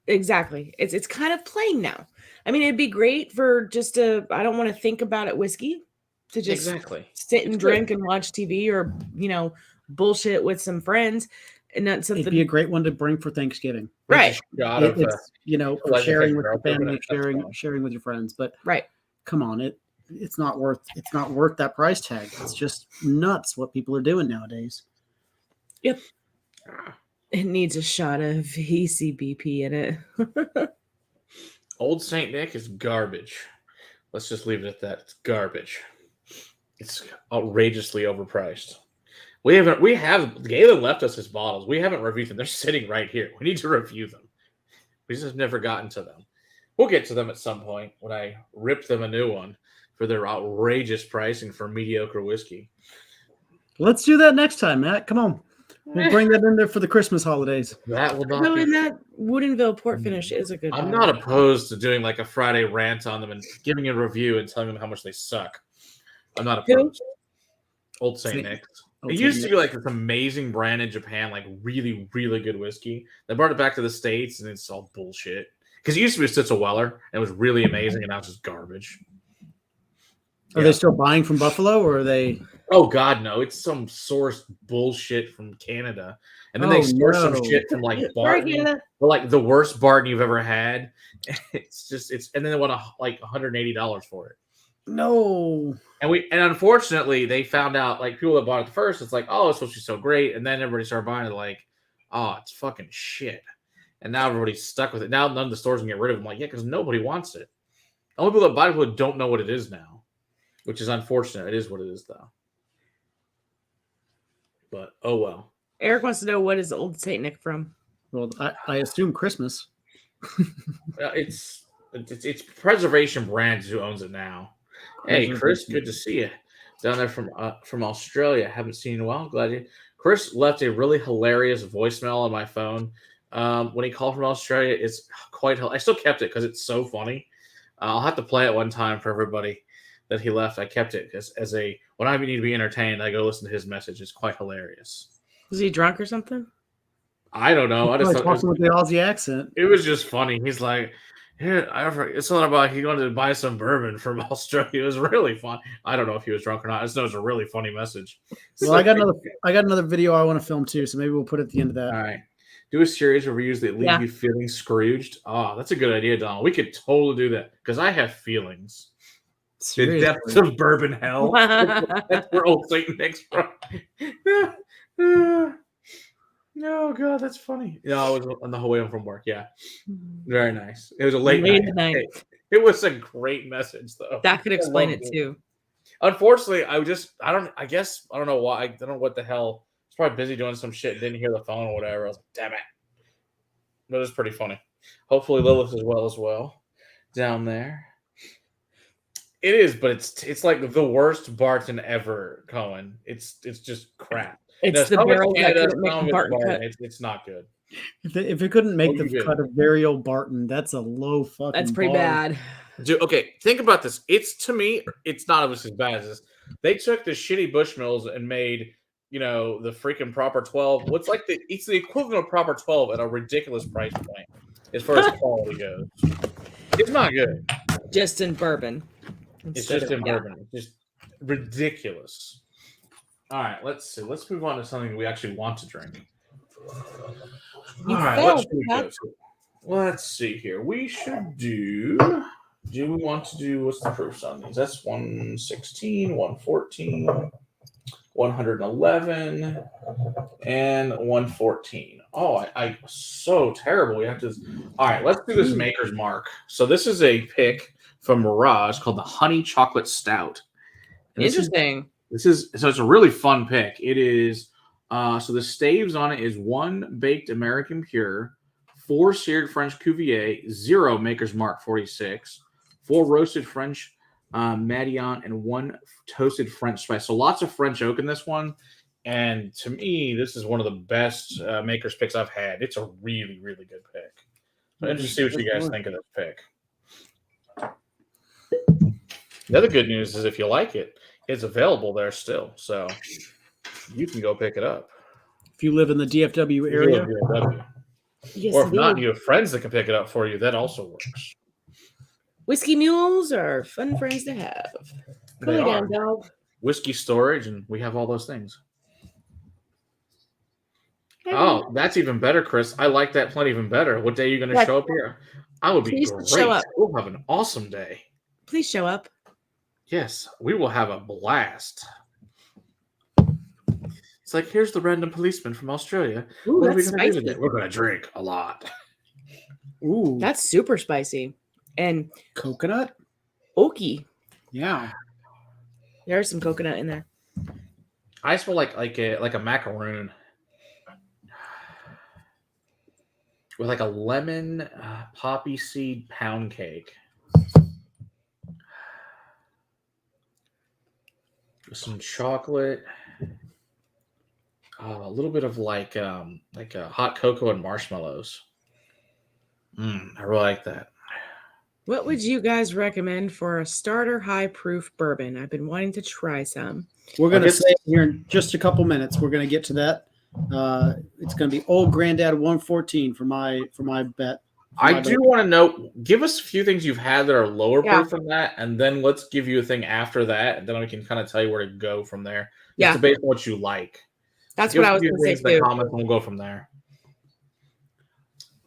S1: Exactly. It's kind of plain now. I mean, it'd be great for just I don't want to think about it whiskey to just
S3: Exactly.
S1: sit and
S3: It's
S1: drink and watch TV or bullshit with some friends, and not something.
S2: It'd be a great one to bring for Thanksgiving.
S1: Right.
S3: Shot of,
S2: It's for
S3: like
S2: sharing
S3: a
S2: with your
S3: girl,
S2: family,
S3: that's
S2: sharing with your friends. But
S1: Right.
S2: come on, it's not worth that price tag. It's just nuts what people are doing nowadays.
S1: Yep. It needs a shot of ECBP in it.
S3: Old Saint Nick is garbage. Let's just leave it at that. It's garbage. It's outrageously overpriced. Galen left us his bottles. We haven't reviewed them. They're sitting right here. We need to review them. We just have never gotten to them. We'll get to them at some point when I rip them a new one for their outrageous pricing for mediocre whiskey.
S2: Let's do that next time, Matt. Come on. We'll bring that in there for the Christmas holidays.
S3: That will not
S1: No,
S3: be.
S1: and that Woodinville port finish is a good
S3: I'm
S1: one.
S3: not opposed to doing like a Friday rant on them and giving a review and telling them how much they suck. I'm not opposed. Old St. Nick's. It used to be like this amazing brand in Japan, like really, really good whiskey. They brought it back to the States and it's all bullshit. Because it used to be Stitzel Weller and it was really amazing and now it's just garbage.
S2: Are they still buying from Buffalo or are they?
S3: Oh, God, no. It's some sourced bullshit from Canada. And then they source some shit from like Barton. Or like the worst Barton you've ever had. And then they want like $180 for it.
S2: No.
S3: And unfortunately they found out, like, people that bought it first, it's like, oh, it's supposed to be so great. And then everybody started buying it like, oh, it's fucking shit. And now everybody's stuck with it. Now none of the stores can get rid of it. I'm like, yeah, because nobody wants it. The only people that buy it don't know what it is now, which is unfortunate. It is what it is, though. But oh well.
S1: Eric wants to know, what is Old St. Nick from?
S2: Well, I assume Christmas.
S3: It's Preservation Brands who owns it now. Hey, Chris, good to see you down there from Australia. Haven't seen you in a while. Glad you. Chris left a really hilarious voicemail on my phone when he called from Australia. It's quite hilarious. I still kept it because it's so funny. I'll have to play it one time for everybody that he left. I kept it as when I need to be entertained, I go listen to his message. It's quite hilarious.
S1: Was he drunk or something?
S3: I don't know. I just thought
S2: talking with the Aussie accent.
S3: It was just funny. He's like, "Here, it's something about he wanted to buy some bourbon from Australia." It was really fun. I don't know if he was drunk or not. I just know it's a really funny message.
S2: Well, I got another video I want to film too, so maybe we'll put it at the end of that.
S3: All right. Do a series of reviews that leave you feeling Scrooged. Oh, that's a good idea, Donald. We could totally do that because I have feelings. Seriously. The depths of bourbon hell. That's where Old St. Nick's from. No, God, that's funny. Yeah, I was on the whole way home from work. Yeah, very nice. It was a late night. It was a great message, though.
S1: That could explain it too.
S3: Unfortunately, I don't know why. I don't know what the hell. I was probably busy doing some shit. Didn't hear the phone or whatever. I was like, damn it. But it was pretty funny. Hopefully, Lilith as well down there. It is, but it's like the worst Barton ever, Cohen. It's just crap.
S1: It's the barrel that couldn't make the Barton cut.
S3: It's not good.
S2: If it couldn't make the cut of very old Barton, that's a low fucking.
S1: That's pretty bad.
S3: Dude, okay, think about this. To me, it's not as bad as this. They took the shitty Bushmills and made, the freaking proper 12. It's the equivalent of proper 12 at a ridiculous price point as far as quality goes. It's not good.
S1: Just in bourbon.
S3: It's just in bourbon. It's just ridiculous. All right, let's see. Let's move on to something we actually want to drink. All right, let's see here. We should do we want to do, what's the proofs on these? That's 116, 114, 111, and 114. Oh, I so terrible. We have to. All right, let's do this Maker's Mark. So this is a pick from Mirage called the Honey Chocolate Stout.
S1: Interesting.
S3: So it's a really fun pick. It is so the staves on it is 1 baked American pure, 4 seared French Cuvée, 0 Maker's Mark 46, 4 roasted French Madillon, and 1 toasted French spice. So lots of French oak in this one. And to me, this is one of the best Maker's picks I've had. It's a really, really good pick. So interested to see what you guys think of this pick. The other good news is if you like it, it's available there still. So you can go pick it up.
S2: If you live in the DFW area.
S1: Yes,
S3: or if not, you have friends that can pick it up for you. That also works.
S1: Whiskey mules are fun friends to have.
S3: They are. Dog. Whiskey storage, and we have all those things. Hey. Oh, that's even better, Chris. I like that plenty even better. What day are you going to show up here? I would be great. Show up. We'll have an awesome day.
S1: Please show up.
S3: Yes, we will have a blast. It's like, here's the random policeman from Australia.
S1: Ooh, what that's spicy.
S3: We're going to drink a lot.
S1: Ooh, that's super spicy. And
S2: coconut?
S1: Oaky.
S2: Yeah.
S1: There's some coconut in there.
S3: I smell like a macaroon with like a lemon poppy seed pound cake with some chocolate, a little bit of like a hot cocoa and marshmallows. I really like that.
S1: What would you guys recommend for a starter high proof bourbon? I've been wanting to try some.
S2: We're going to say here in just a couple minutes. We're going to get to that. It's going to be Old Granddad 114 for my bet.
S3: I do want to know, give us a few things you've had that are lower proof than that, and then let's give you a thing after that, and then we can kind of tell you where to go from there. Just based on what you like.
S1: That's what I was going to say too.
S3: Comments, and we'll go from there.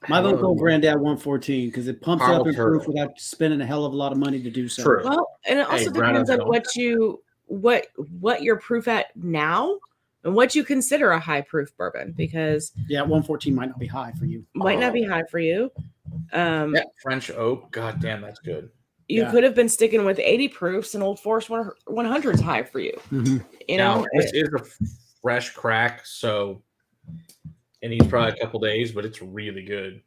S2: My vote Old Granddad 114 because it pumps up in proof without spending a hell of a lot of money to do so.
S3: True.
S1: Well, and it also depends on what you're proof at now and what you consider a high proof bourbon, because
S2: 114 might not be high for you.
S1: Might not be high for you.
S3: French oak, god damn, that's good.
S1: You could have been sticking with 80 proofs, and Old Forest 100 is high for you.
S2: Mm-hmm.
S1: You know,
S3: now, this is a fresh crack, so it needs probably a couple days, but it's really good.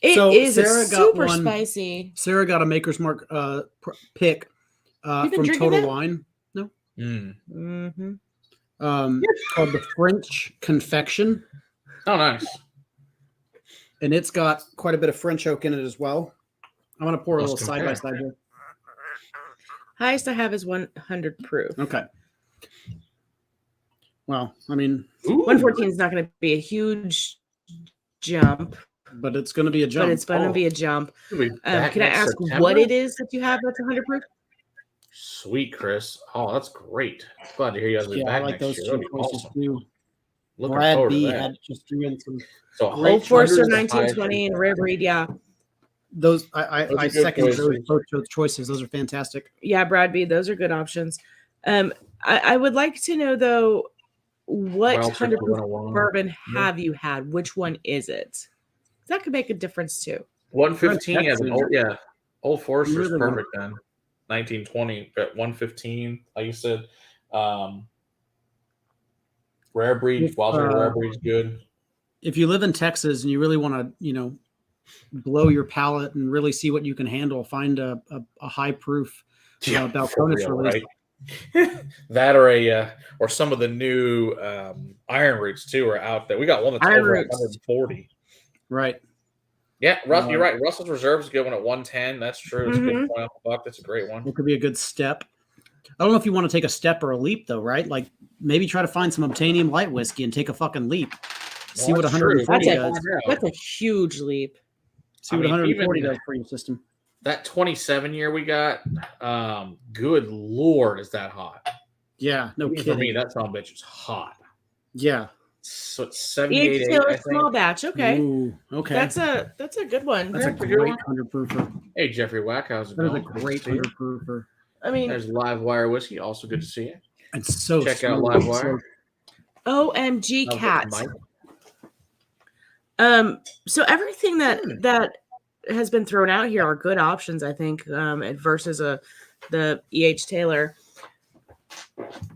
S1: It is super spicy.
S2: Sarah got a Maker's Mark pick from Total Wine. No.
S1: Mm-hmm.
S2: Called the French Confection.
S3: Oh, nice.
S2: And it's got quite a bit of French oak in it as well. I'm going to pour a little side by side here.
S1: Highest I have is 100 proof.
S2: Okay. Well, I mean,
S1: 114 is not going to be a huge jump,
S2: but it's going to be a jump.
S1: But it's going to be a jump. Can I ask what it is that you have that's 100 proof?
S3: Sweet, Chris. Oh, that's great. Glad to hear you guys be back.
S2: I like those two choices too.
S3: Brad B
S2: had just threw in some.
S1: So Old Forester 1920 and Rare Breed,
S2: Those I second both choices. Those are fantastic.
S1: Yeah, Brad B, those are good options. I would like to know though, what 100 proof bourbon have you had? Which one is it? That could make a difference too.
S3: 115, Old Forester's perfect then. 1920 at 115, like you said. Rare Breed, Rare Breed's good.
S2: If you live in Texas and you really want to, blow your palate and really see what you can handle, find a high proof Balcones release.
S3: Right. That or some of the new Iron Roots too are out there. We got one that's over 140.
S2: Right.
S3: Yeah, you're right. Russell's Reserve is a good one at 110. That's true. It's a good point off the buck. That's a great one.
S2: It could be a good step. I don't know if you want to take a step or a leap though, right? Like maybe try to find some Obtainium light whiskey and take a fucking leap. See what 140 does.
S1: That's a huge leap.
S2: See what 140 does for your system.
S3: That 27 year we got, good Lord, is that hot?
S2: Yeah, no kidding.
S3: For me, that son of a bitch is hot.
S2: Yeah.
S3: So it's 78.
S1: A small batch. Okay.
S2: Ooh, okay.
S1: That's a good one.
S2: That's a great 100 proofer.
S3: Hey, Jeffrey Wack, how's it
S2: going?
S3: That
S2: is a great 100 proofer.
S1: I mean,
S3: there's Live Wire Whiskey. Also good to see you.
S2: It's so
S3: check out Live Wire.
S1: OMG cat. So everything that has been thrown out here are good options, I think, versus the E.H. Taylor.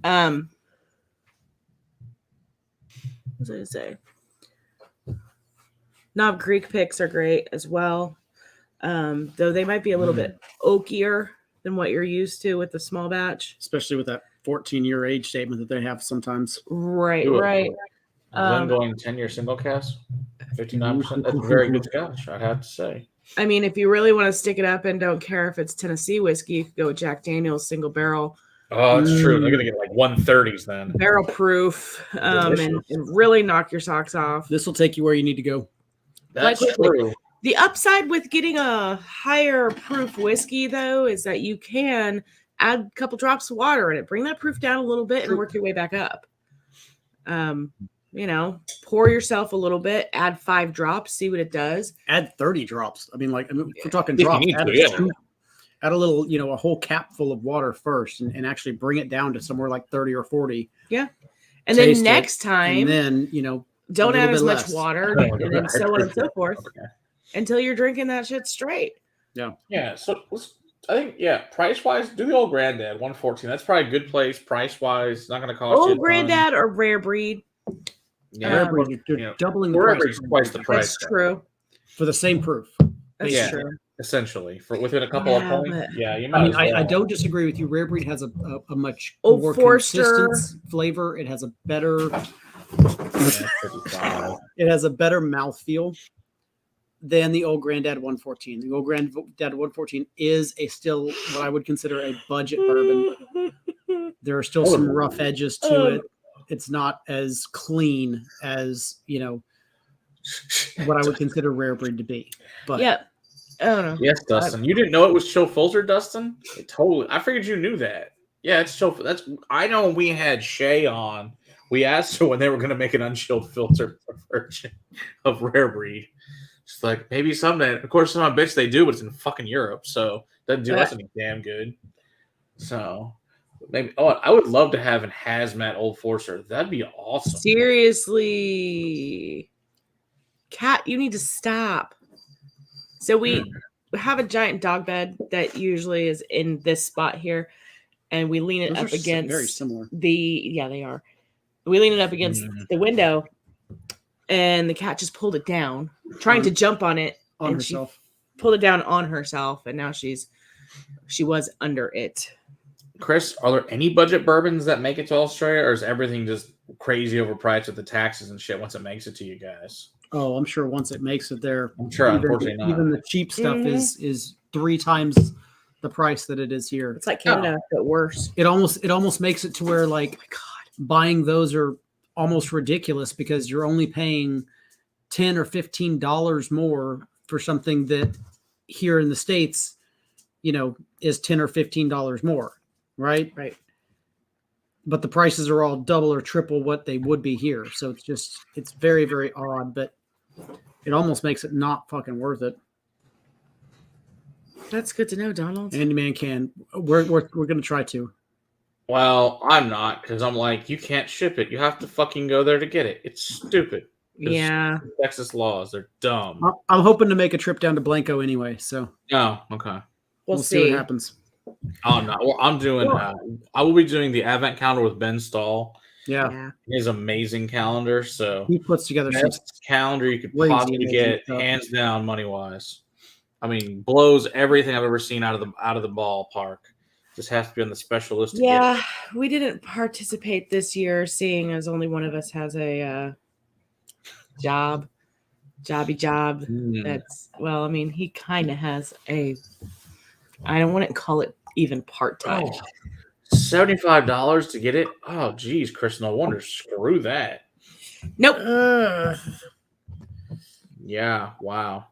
S1: What was I going to say? Knob Creek picks are great as well, though they might be a little bit oakier than what you're used to with the small batch.
S2: Especially with that 14-year age statement that they have sometimes.
S1: Right.
S3: Glengoyne 10-year single cast, 59%. That's a very good scotch, I'd have to say.
S1: I mean, if you really want to stick it up and don't care if it's Tennessee whiskey, you could go with Jack Daniel's single barrel.
S3: Oh, that's true. They're going to get like 130s then.
S1: Barrel proof and really knock your socks off.
S2: This will take you where you need to go.
S3: That's true.
S1: The upside with getting a higher proof whiskey, though, is that you can add a couple drops of water in it, bring that proof down a little bit and work your way back up. Pour yourself a little bit, add 5 drops, see what it does.
S2: Add 30 drops. I mean, if we're talking drops, add a little, a whole cap full of water first and actually bring it down to somewhere like 30 or 40.
S1: Yeah. And then next time, don't add as much water and then so on and so forth until you're drinking that shit straight.
S2: Yeah.
S3: Yeah. So I think, yeah, price wise, do the old Granddad 114. That's probably a good place price wise. Not going to cost you a
S1: Old
S3: ton.
S1: Granddad or Rare Breed?
S3: Yeah,
S2: Rare
S1: Um,
S2: breed, you're
S3: you know,
S2: doubling the
S3: Rare
S2: price
S3: Breed's twice the price.
S1: That's true.
S2: for the same proof.
S1: That's
S3: Yeah.
S1: true.
S3: Essentially, for within a couple of
S1: Yeah,
S3: points.
S1: but-
S3: Yeah, you
S2: I
S3: might
S2: mean,
S3: as well.
S2: I don't disagree with you. Rare breed has a much
S1: Old
S2: more
S1: Forester.
S2: consistent flavor. It has a better
S3: Yeah, 55.
S2: it has a better mouthfeel than the old Granddad 114. The old Granddad 114 is still what I would consider a budget bourbon. There are still some rough edges to it. It's not as clean as, what I would consider rare breed to be. But
S1: Yeah. I don't know.
S3: Yes, Dustin. You didn't know it was chill filter, Dustin? I figured you knew that. Yeah, it's chill. I know when we had Shay on, we asked her when they were going to make an unchilled filter version of Rare Breed. She's like, maybe someday. Of course, some bitch they do, but it's in fucking Europe, so it doesn't do us any damn good. So maybe. Oh, I would love to have an hazmat Old Forester. That'd be awesome.
S1: Seriously, Cat, you need to stop. So we have a giant dog bed that usually is in this spot here, and we lean it
S2: those
S1: up
S2: are
S1: against
S2: very similar.
S1: they are. We lean it up against the window, and the cat just pulled it down, trying to jump on it,
S2: On
S1: and
S2: herself.
S1: she pulled it down on herself, and now she was under it.
S3: Chris, are there any budget bourbons that make it to Australia, or is everything just crazy overpriced with the taxes and shit once it makes it to you guys?
S2: Oh, I'm sure once it makes it there,
S3: I'm sure, unfortunately not.
S2: even the cheap stuff is 3 times the price that it is here.
S1: It's like Canada, but worse.
S2: It almost makes it to where, like, buying those are almost ridiculous because you're only paying $10 or $15 more for something that here in the States, is $10 or $15 more, right?
S1: Right.
S2: But the prices are all double or triple what they would be here. So it's very, very odd, but it almost makes it not fucking worth it.
S1: That's good to know, Donald.
S2: Handyman can. We're going to try to.
S3: Well, I'm not, because I'm like, you can't ship it. You have to fucking go there to get it. It's stupid.
S1: Yeah.
S3: Texas laws, they're dumb.
S2: I'm hoping to make a trip down to Blanco anyway, so
S3: Oh, okay.
S1: We'll
S2: see what happens.
S3: Oh, no. Well, I'm doing, I will be doing the Advent calendar with Ben Stahl.
S2: Yeah.
S3: His amazing calendar. So
S2: he puts together some
S3: best calendar you could
S2: crazy
S3: possibly
S2: amazing
S3: get,
S2: stuff.
S3: hands down, money wise. I mean, blows everything I've ever seen out of the ballpark. Just has to be on the special list.
S1: Yeah, we didn't participate this year, seeing as only one of us has a job. That's, well, I mean, he kind of has I don't want to call it even part-time.
S3: $75 to get it? Oh, geez, Chris, no wonder. Screw that.
S1: Nope.
S3: Yeah, wow.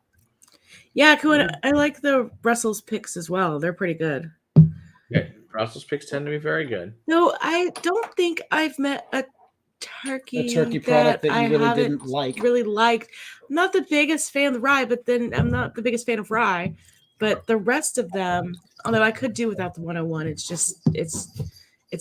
S1: Yeah, I like the Russell's picks as well. They're pretty good.
S3: Yeah, Russell's picks tend to be very good.
S1: No, I don't think I've met a turkey
S2: product that you really
S1: haven't
S2: didn't like.
S1: Really liked. I'm not the biggest fan of the rye, but then I'm not the biggest fan of rye. But the rest of them, although I could do without the 101, it's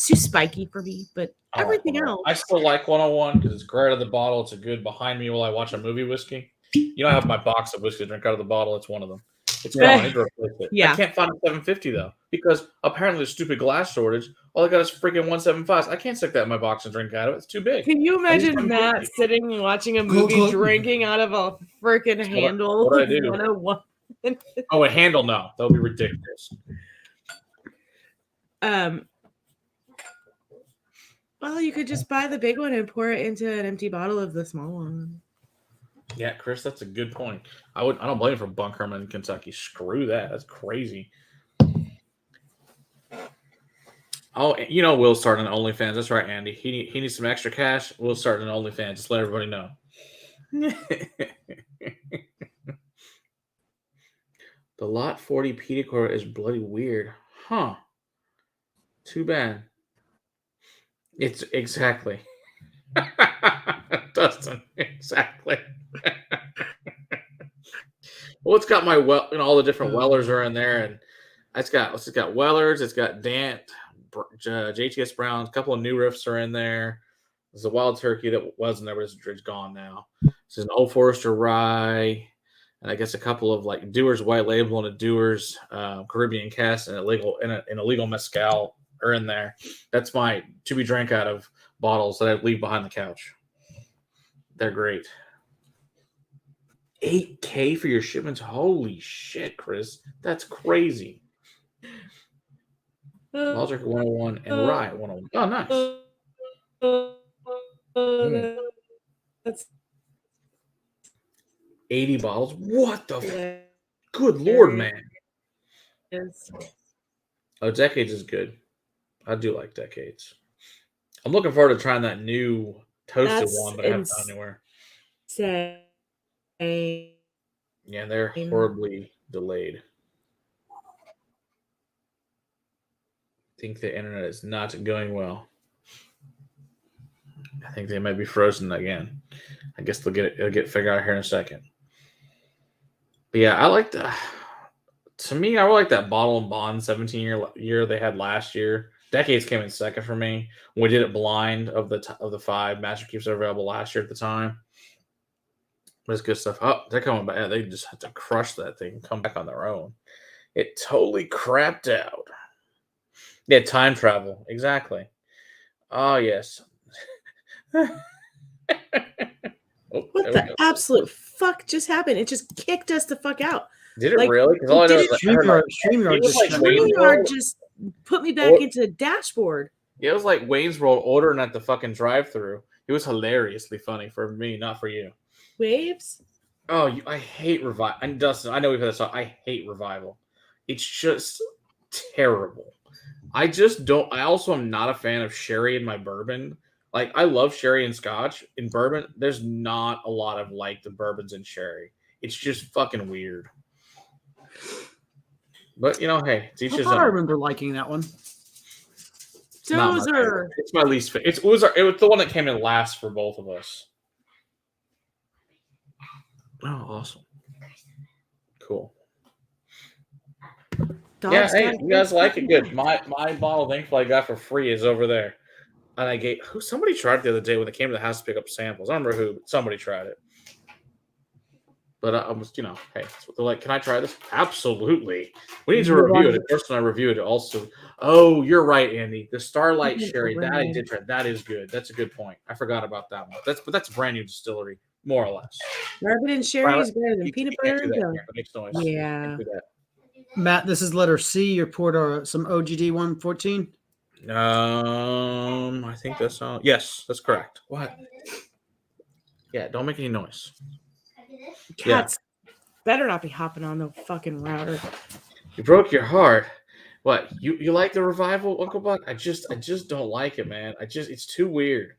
S1: too spiky for me. But everything else,
S3: I still like 101 because it's great out of the bottle. It's a good behind me while I watch a movie whiskey. You know, I have my box of whiskey to drink out of the bottle. It's one of them. It's gone. I need to replace it.
S1: Yeah.
S3: I can't find a 750 though because apparently there's stupid glass shortage. All I got is freaking 175s. I can't stick that in my box and drink out of it. It's too big.
S1: Can you imagine Matt sitting and watching a movie drinking out of a freaking handle?
S3: What I do.
S1: 101.
S3: Oh, a handle? No, that would be ridiculous.
S1: Well, you could just buy the big one and pour it into an empty bottle of the small one.
S3: Yeah, Chris, that's a good point. I don't blame you for bunkering in Kentucky. Screw that. That's crazy. Oh, you know, Will's starting an OnlyFans. That's right, Andy. He needs some extra cash. Will's starting an OnlyFans. Just let everybody know. The Lot 40 Pedicor is bloody weird. Huh. Too bad. It's exactly. Dustin, exactly. Well, it's got my all the different Wellers are in there, and it's got Wellers, it's got Dant, JTS Browns, a couple of new riffs are in there. There's a Wild Turkey that wasn't there, but it's gone now. This is an Old Forester Rye. and I guess a couple of like Dewar's White Label and a Dewar's Caribbean Cast and an illegal mezcal are in there. That's my to be drank out of bottles that I leave behind the couch. They're great. $8K for your shipments? Holy shit, Chris. That's crazy. Logic 101 and Rye 101. Oh, nice.
S1: That's
S3: 80 bottles? What the good Lord, man.
S1: Yes.
S3: Oh, Decades is good. I do like Decades. I'm looking forward to trying that new toasted one, but I haven't found anywhere. Yeah, they're horribly delayed. I think the internet is not going well. I think they might be frozen again. I guess it'll get figured out here in a second. But yeah, I like the. To me, I would like that Bottle and Bond 17-year they had last year. Decades came in second for me. When we did it blind of the 5 Master Keeps that were available last year at the time. But it's good stuff. Oh, they're coming back. They just had to crush that thing and come back on their own. It totally crapped out. Yeah, time travel. Exactly. Oh, yes.
S1: What the absolute fuck just happened? It just kicked us the fuck out.
S3: Did it really? Because all I know is
S1: StreamYard just put me back into the dashboard.
S3: Yeah, it was like Wayne's World ordering at the fucking drive-thru. It was hilariously funny for me, not for you.
S1: Waves?
S3: Oh, I hate Revival. And Dustin, I know we've had this talk. I hate Revival. It's just terrible. I just don't. I also am not a fan of sherry in my bourbon. Like, I love sherry and scotch. In bourbon, there's not a lot of like the bourbons in sherry. It's just fucking weird. But you know, hey, it's each his own.
S2: I remember liking that one.
S1: Dozer.
S3: It's my least favorite. It was the one that came in last for both of us. Oh, awesome. Cool. Yeah, hey, you guys like it? Good. My bottle, thankfully, I got for free is over there. And I gave somebody tried it the other day when they came to the house to pick up samples. I don't remember who, but somebody tried it. But I was, hey, they're like, can I try this? Absolutely. We need to review it. The person I reviewed it also. Oh, you're right, Andy. The Starlight Sherry, that I did try. That is good. That's a good point. I forgot about that one. That's a brand new distillery, more or less.
S1: Bourbon and sherry is better than peanut butter and jelly.
S3: It makes noise.
S1: Yeah.
S2: Matt, this is letter C. You poured some OGD 114.
S3: I think that's all. Yes, that's correct. What? Yeah, don't make any noise.
S1: Cats better not be hopping on the fucking router.
S3: You broke your heart. What? You like the Revival, Uncle Buck? I just don't like it, man. It's too weird.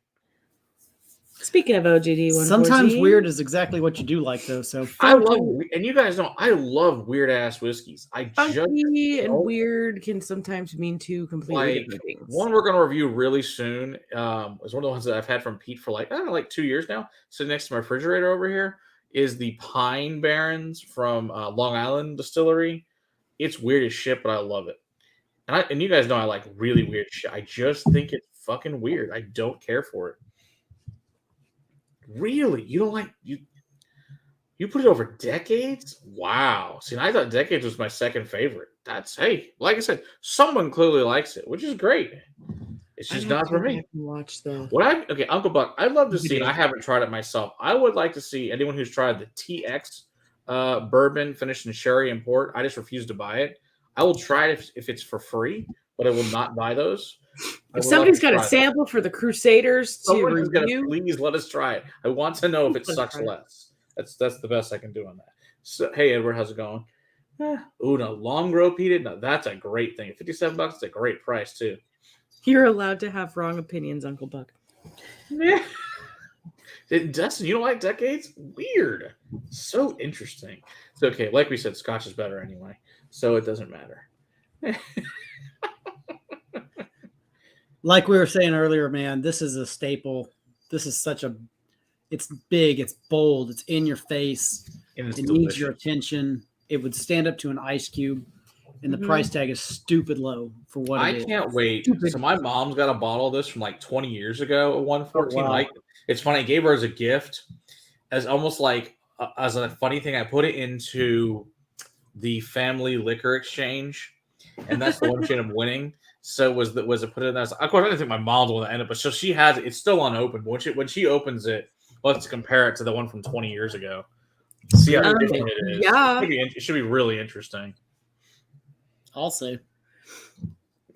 S1: Speaking of OGD 114,
S2: sometimes weird is exactly what you do like, though. So
S3: I love, and you guys know I love weird ass whiskeys.
S1: Funky and weird can sometimes mean two completely different things.
S3: One we're gonna review really soon is one of the ones that I've had from Pete for like 2 years now. Sitting next to my refrigerator over here is the Pine Barrens from Long Island Distillery. It's weird as shit, but I love it. And you guys know I like really weird shit. I just think it's fucking weird. I don't care for it. Really? You don't like you put it over Decades? Wow. See, I thought Decades was my second favorite. Hey, like I said, someone clearly likes it, which is great. It's just not for me.
S1: Watch though.
S3: Uncle Buck, I'd love to see, and I haven't tried it myself. I would like to see anyone who's tried the TX bourbon finished in sherry and port. I just refuse to buy it. I will try it if it's for free, but I will not buy those.
S1: If somebody's got a sample for the Crusaders to review,
S3: please let us try it. I want to know if it sucks less. That's the best I can do on that. So, hey, Edward, how's it going? No, long grow peated. No, that's a great thing. $57 is a great price too.
S1: You're allowed to have wrong opinions, Uncle Buck.
S3: Yeah. Dustin, you don't like Decades? Weird. So interesting. It's okay. Like we said, Scotch is better anyway, so it doesn't matter.
S2: Like we were saying earlier, man, this is a staple. This is it's big, it's bold, it's in your face. It needs your attention. It would stand up to an ice cube, and the price tag is stupid low for what it is.
S3: I can't wait. So my mom's got a bottle of this from like 20 years ago at 114. Oh, wow. It's funny. I gave her as a gift, as almost like as a funny thing, I put it into the family liquor exchange, and that's the one she ended up winning. So was it put in there? Of course, I didn't think my mom's one that ended up, but so she has it. It's still unopened. But when she opens it, let's compare it to the one from 20 years ago. See how different it is.
S1: Yeah.
S3: It should be really interesting.
S2: I'll say.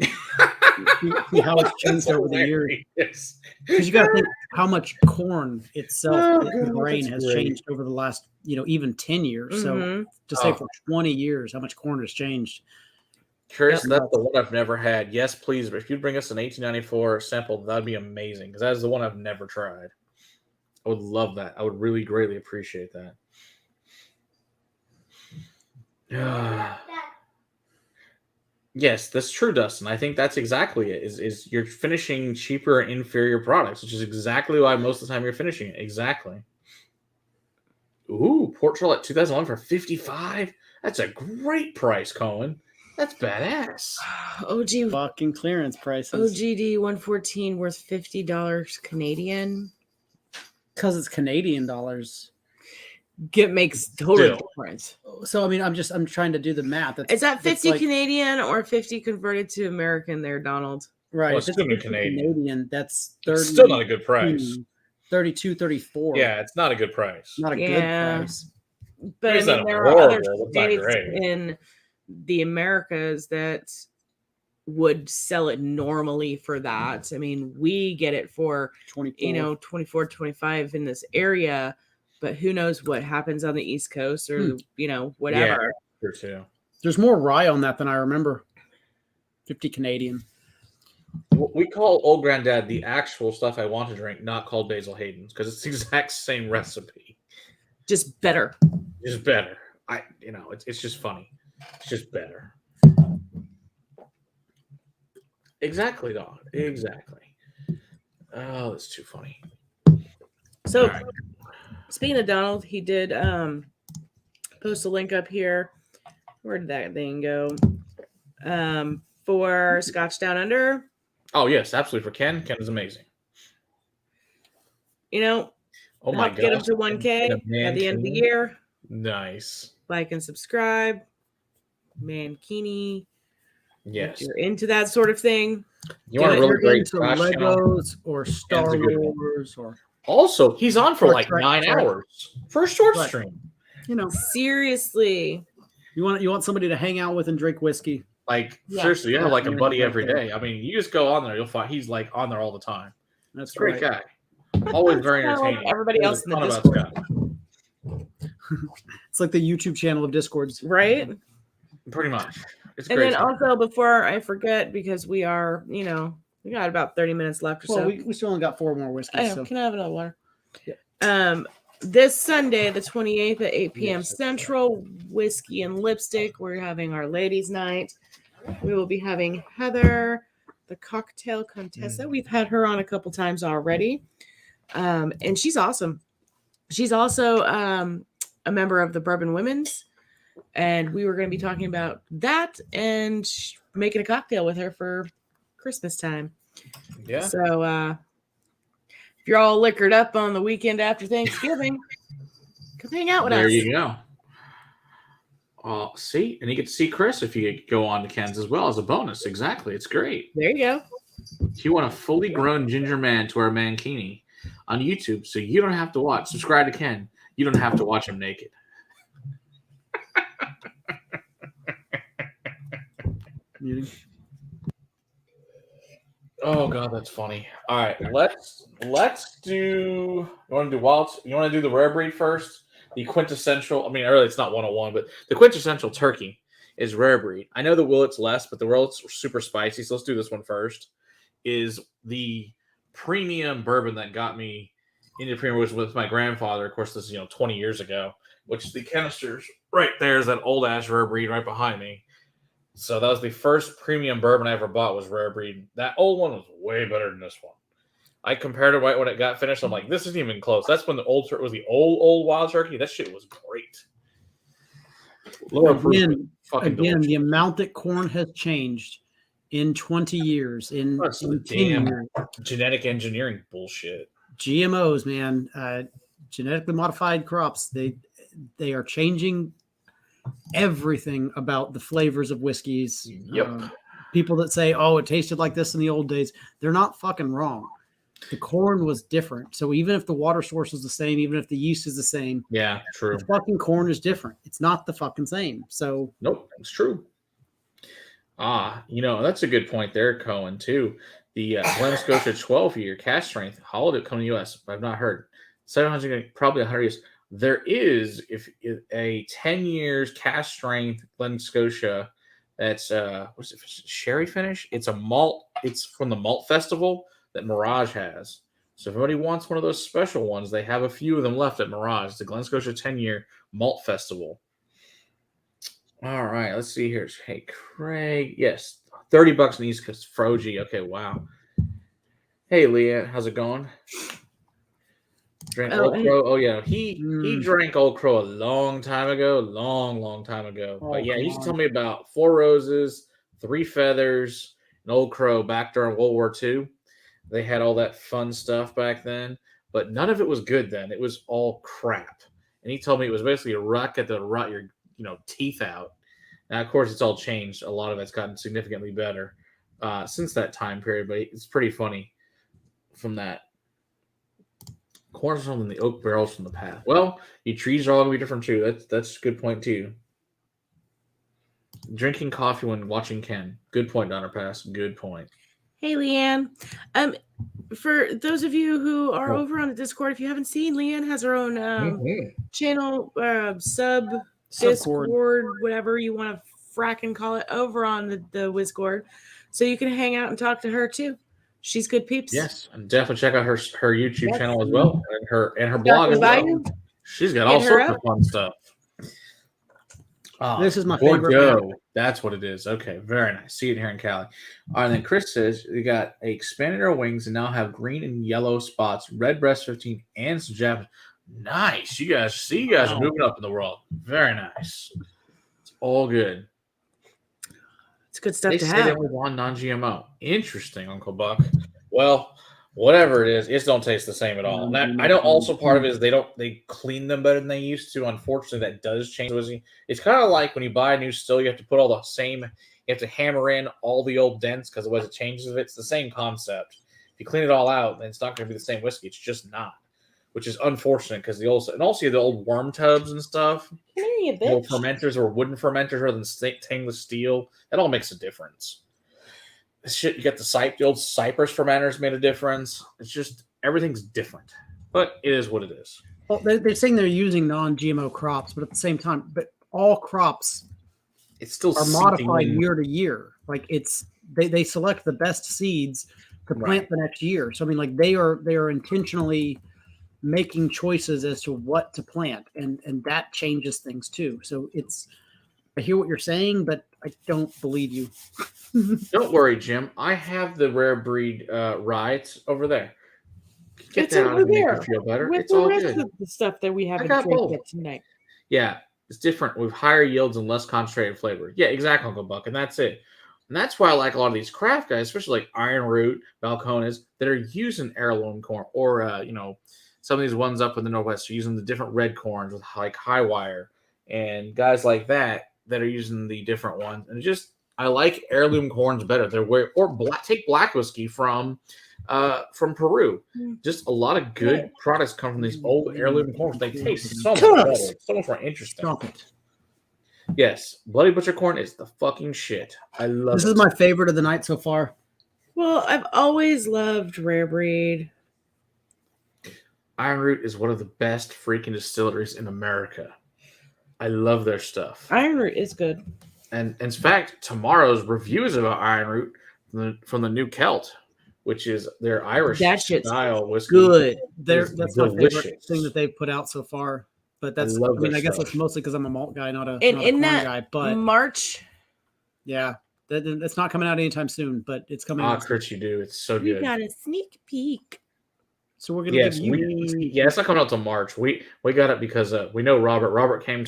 S2: See how it's changed over the years. Because you got to think how much corn itself, the grain has changed over the last, even 10 years. So to say for 20 years, how much corn has changed.
S3: Chris, that's the one I've never had. Yes, please. If you'd bring us an 1894 sample, that'd be amazing. Because that is the one I've never tried. I would love that. I would really greatly appreciate that. Yes, that's true, Dustin. I think that's exactly it. Is you're finishing cheaper and inferior products, which is exactly why most of the time you're finishing it. Exactly. Ooh, Port Charlotte 2011 for $55. That's a great price, Cohen. That's badass.
S1: OG
S2: fucking clearance prices.
S1: OGD 114 worth $50 Canadian.
S2: Because it's Canadian dollars.
S1: It makes total difference.
S2: So I mean, I'm trying to do the math.
S1: Is that 50 Canadian or 50 converted to American there, Donald?
S2: Right.
S3: Well,
S2: if
S3: it's still
S2: Canadian, that's 30.
S3: It's still not a good price.
S2: 32, 34.
S3: Yeah, it's not a good price.
S2: Not a good price.
S1: But I mean, there are other states in the Americas that would sell it normally for that. I mean, we get it for 24, 25 in this area. But who knows what happens on the East Coast or, whatever.
S3: Yeah, sure too.
S2: There's more rye on that than I remember. 50 Canadian.
S3: We call Old Granddad the actual stuff I want to drink, not called Basil Hayden's, because it's the exact same recipe.
S1: Just better.
S3: Just better. It's just funny. It's just better. Exactly, dog. Exactly. Oh, that's too funny.
S1: So, speaking of Donald, he did post a link up here. Where did that thing go? For Scotch Down Under.
S3: Oh, yes, absolutely. For Ken. Ken is amazing.
S1: Oh my God. Get him to 1K at the end of the year.
S3: Nice.
S1: Like and subscribe. Mankini.
S3: Yes.
S1: If you're into that sort of thing.
S3: You want a really great Scotch
S2: Legos or Star Wars or...
S3: Also, he's on for like 9 hours for a short stream.
S1: Seriously.
S2: You want somebody to hang out with and drink whiskey.
S3: Seriously, you have like a buddy every day. I mean, you just go on there, you'll find he's like on there all the time.
S2: That's
S3: a great guy. Always very entertaining.
S1: Like everybody else in the Discord.
S2: It's like the YouTube channel of Discords.
S1: Right?
S3: Pretty much. It's
S1: and then also, before I forget, because we are, we got about 30 minutes left or so.
S2: We still only got 4 more whiskeys.
S1: Can I have another water? Yeah. This Sunday, the 28th at 8 p.m. Central, Whiskey and Lipstick. We're having our ladies' night. We will be having Heather, the cocktail Contessa. We've had her on a couple times already. And she's awesome. She's also a member of the Bourbon Women's. And we were going to be talking about that and making a cocktail with her for Christmas time.
S3: Yeah.
S1: So if you're all liquored up on the weekend after Thanksgiving, come hang out with us.
S3: There you go. See, and you get to see Chris if you go on to Ken's as well as a bonus. Exactly. It's great.
S1: There you go.
S3: If you want a fully grown ginger man to our mankini on YouTube, so you don't have to subscribe to Ken. You don't have to watch him naked. Oh God, that's funny. All right, let's do. You want to do Walt? You want to do the rare breed first? The quintessential. I mean, really, it's not 101, but the quintessential turkey is rare breed. I know the Willet's less, but the Willet's super spicy. So let's do this one first. Is the premium bourbon that got me into premium was with my grandfather. Of course, this is 20 years ago. Which the canisters right there is that old ass rare breed right behind me. So that was the first premium bourbon I ever bought was rare breed. That old one was way better than this one. I compared it right when it got finished. I'm like, this isn't even close. That's when the old turkey was the old wild turkey. That shit was great.
S2: Again, the amount that corn has changed in 20 years. In 10 years.
S3: Genetic engineering bullshit.
S2: GMOs, man. Genetically modified crops. they are changing everything about the flavors of whiskeys.
S3: Yep.
S2: People that say, "Oh, it tasted like this in the old days," they're not fucking wrong. The corn was different. So even if the water source is the same, even if the yeast is the same,
S3: Yeah, true.
S2: the fucking corn is different. It's not the fucking same. So
S3: Nope, it's true. That's a good point there, Cohen, too. The Glen Scotia 12-year cask strength, holiday coming to U.S., I've not heard. 700, probably 100 years. There is a 10 years cask strength Glen Scotia that's, what's it, sherry finish? It's a malt. It's from the Malt Festival that Mirage has. So if anybody wants one of those special ones, they have a few of them left at Mirage, the Glen Scotia 10-year Malt Festival. All right, let's see here. Hey, Craig. Yes, $30 in East Coast. Froji. Okay, wow. Hey, Leah, how's it going? Drank Old Crow. Oh, yeah. He drank Old Crow a long time ago. Long time ago. But yeah, he used to tell me about Four Roses, Three Feathers, and Old Crow back during World War II. They had all that fun stuff back then, but none of it was good then. It was all crap. And he told me it was basically a rut at the rot your teeth out. Now, of course, it's all changed. A lot of it's gotten significantly better since that time period, but it's pretty funny from that. Corners from the oak barrels from the past. Well, your trees are all going to be different too. That's a good point too. Drinking coffee when watching Ken. Good point, Donner Pass. Good point.
S1: Hey, Leanne. For those of you who are over on the Discord, if you haven't seen, Leanne has her own channel, Discord, whatever you want to fracking call it, over on the Whizcord. So you can hang out and talk to her too. She's good peeps.
S3: Yes, and definitely check out her YouTube channel as well, and her blog as well. She's got all sorts of fun stuff.
S2: This is my favorite.
S3: That's what it is. Okay, very nice. See it here in Cali. All right, and then Chris says we got expanded our wings and now have green and yellow spots, red breast 15, and some Japanese. Nice. You guys are moving up in the world. Very nice. It's all good.
S1: It's good stuff to have.
S3: They say they want non-GMO. Interesting, Uncle Buck. Well, whatever it is, it don't taste the same at all. And that, I know also part of it is they clean them better than they used to. Unfortunately, that does change. It's kind of like when you buy a new still, you have to put all the same, you have to hammer in all the old dents because otherwise it changes it. It's the same concept. If you clean it all out, then it's not going to be the same whiskey. It's just not, which is unfortunate because the old worm tubs and stuff, old fermenters or wooden fermenters rather than stainless steel, that all makes a difference. Shit, you got the old Cypress fermenters made a difference. It's just everything's different, but it is what it is.
S2: Well, they're saying they're using non-GMO crops, but at the same time, but all crops are modified year to year. Like they select the best seeds to plant the next year. So I mean, like they are intentionally making choices as to what to plant, and that changes things too. So I hear what you're saying, but I don't believe you.
S3: Don't worry, Jim. I have the rare breed rye over there.
S1: Get it's over there.
S3: Make you feel better.
S1: With
S3: it's
S1: the
S3: all
S1: rest
S3: good.
S1: Of the stuff that we haven't drank yet tonight.
S3: Yeah, it's different with higher yields and less concentrated flavor. Yeah, exactly, Uncle Buck, and that's it. And that's why I like a lot of these craft guys, especially like Iron Root, Balcones, that are using heirloom corn, or some of these ones up in the Northwest are using the different red corns with like high wire, and guys like that are using the different ones. And I like heirloom corns better. Take black whiskey from Peru. Just a lot of good products come from these old heirloom corns. They taste so much better, so much more interesting.
S2: Stop it.
S3: Yes, Bloody Butcher corn is the fucking shit. I love
S2: this. This is my favorite of the night so far.
S1: Well, I've always loved rare breed.
S3: Iron Root is one of the best freaking distilleries in America. I love their stuff.
S1: Iron Root is good.
S3: And in fact, tomorrow's review is about Iron Root from the New Celt, which is their Irish style whiskey.
S2: Good. That's my favorite thing that they've put out so far. But I guess that's mostly because I'm a malt guy, not a corn guy. But
S1: March.
S2: Yeah. That's not coming out anytime soon, but it's coming out.
S3: Chris, you do. It's so good.
S1: We got a sneak peek.
S2: So we're gonna give you.
S3: It's not coming out till March. We got it because we know Robert. Robert came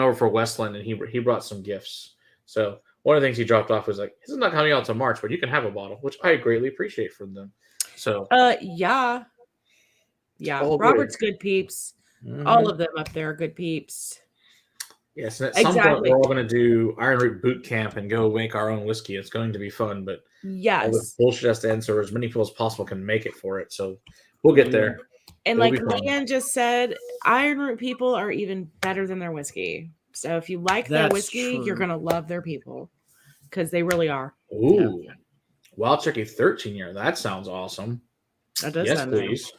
S3: over for Westland and he brought some gifts. So one of the things he dropped off was like, "This is not coming out till March, but you can have a bottle," which I greatly appreciate from them. So
S1: yeah. Robert's good peeps. All of them up there are good peeps.
S3: Yes, and at some point
S1: Exactly.
S3: we're all going to do Iron Root Boot Camp and go make our own whiskey. It's going to be fun, but all this
S1: Yes.
S3: bullshit has to end so as many people as possible can make it for it. So we'll get there.
S1: And
S3: It'll
S1: like
S3: be fun.
S1: Leanne just said, Iron Root people are even better than their whiskey. So if you like their
S2: That's
S1: whiskey, you're
S2: true.
S1: going to love their people because they really are.
S3: Ooh, Wild Turkey 13 year. That sounds awesome.
S1: That does
S3: Yes,
S1: sound nice.
S3: please.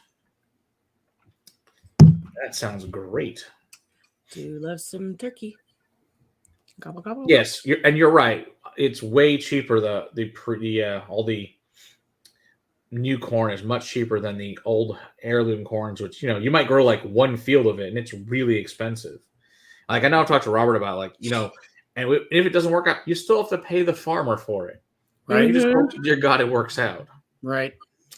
S3: That sounds great.
S1: Do you love some turkey? Gobble, gobble.
S3: Yes, you're right. It's way cheaper. All the new corn is much cheaper than the old heirloom corns, which you might grow like one field of it, and it's really expensive. Like I know I've talked to Robert about and if it doesn't work out, you still have to pay the farmer for it. Right? You just hope to dear God it works out.
S2: Right.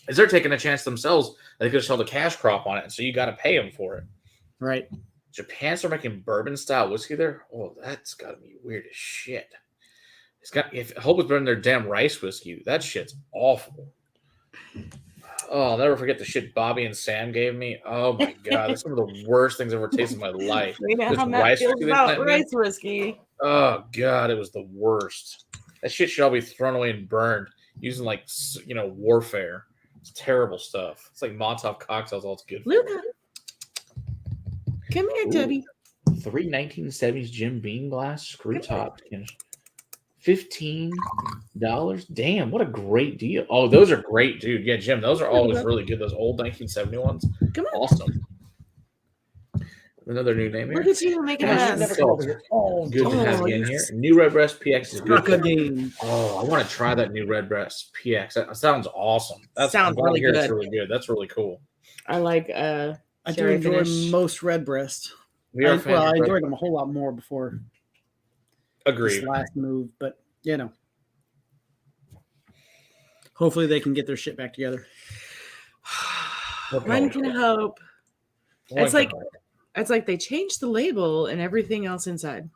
S3: Is they're taking a chance themselves? They could have sold a cash crop on it, and so you got to pay them for it.
S2: Right.
S3: Japan started making bourbon style whiskey there. Oh, that's got to be weird as shit. I hope it's better than their damn rice whiskey. That shit's awful. Oh, I'll never forget the shit Bobby and Sam gave me. Oh my God, that's some of the worst things I've ever tasted in my life.
S1: We know
S3: This
S1: how Matt
S3: rice
S1: feels
S3: whiskey they
S1: about
S3: sent me?
S1: rice whiskey.
S3: Oh God, it was the worst. That shit should all be thrown away and burned using warfare. It's terrible stuff. It's like Molotov cocktails. All it's good for.
S1: Luca, come here,
S3: Ooh.
S1: Tubby.
S3: 3 1970s Jim Beam glass, screw topped. $15. Damn, what a great deal. Oh, those are great, dude. Yeah, Jim, those are always really good. Those old 1970 ones.
S1: Come on.
S3: Awesome. Another new name here.
S1: Look at you making a
S3: Gosh,
S1: mess.
S3: good to have you in
S1: you're
S3: here. New Redbreast PX is good.
S2: Struck again.
S3: Oh, I want to try that new Redbreast PX. That sounds awesome. That
S1: Sounds really
S3: It's
S1: good.
S3: really good. That's really cool.
S1: I like
S2: I do
S1: cherry
S2: enjoy
S1: finish.
S2: most Redbreast.
S3: We are fans
S2: I
S3: of
S2: enjoyed them a whole lot more before
S3: Agreed.
S2: this last move, but hopefully they can get their shit back together.
S1: One can hope. It's like they changed the label and everything else inside.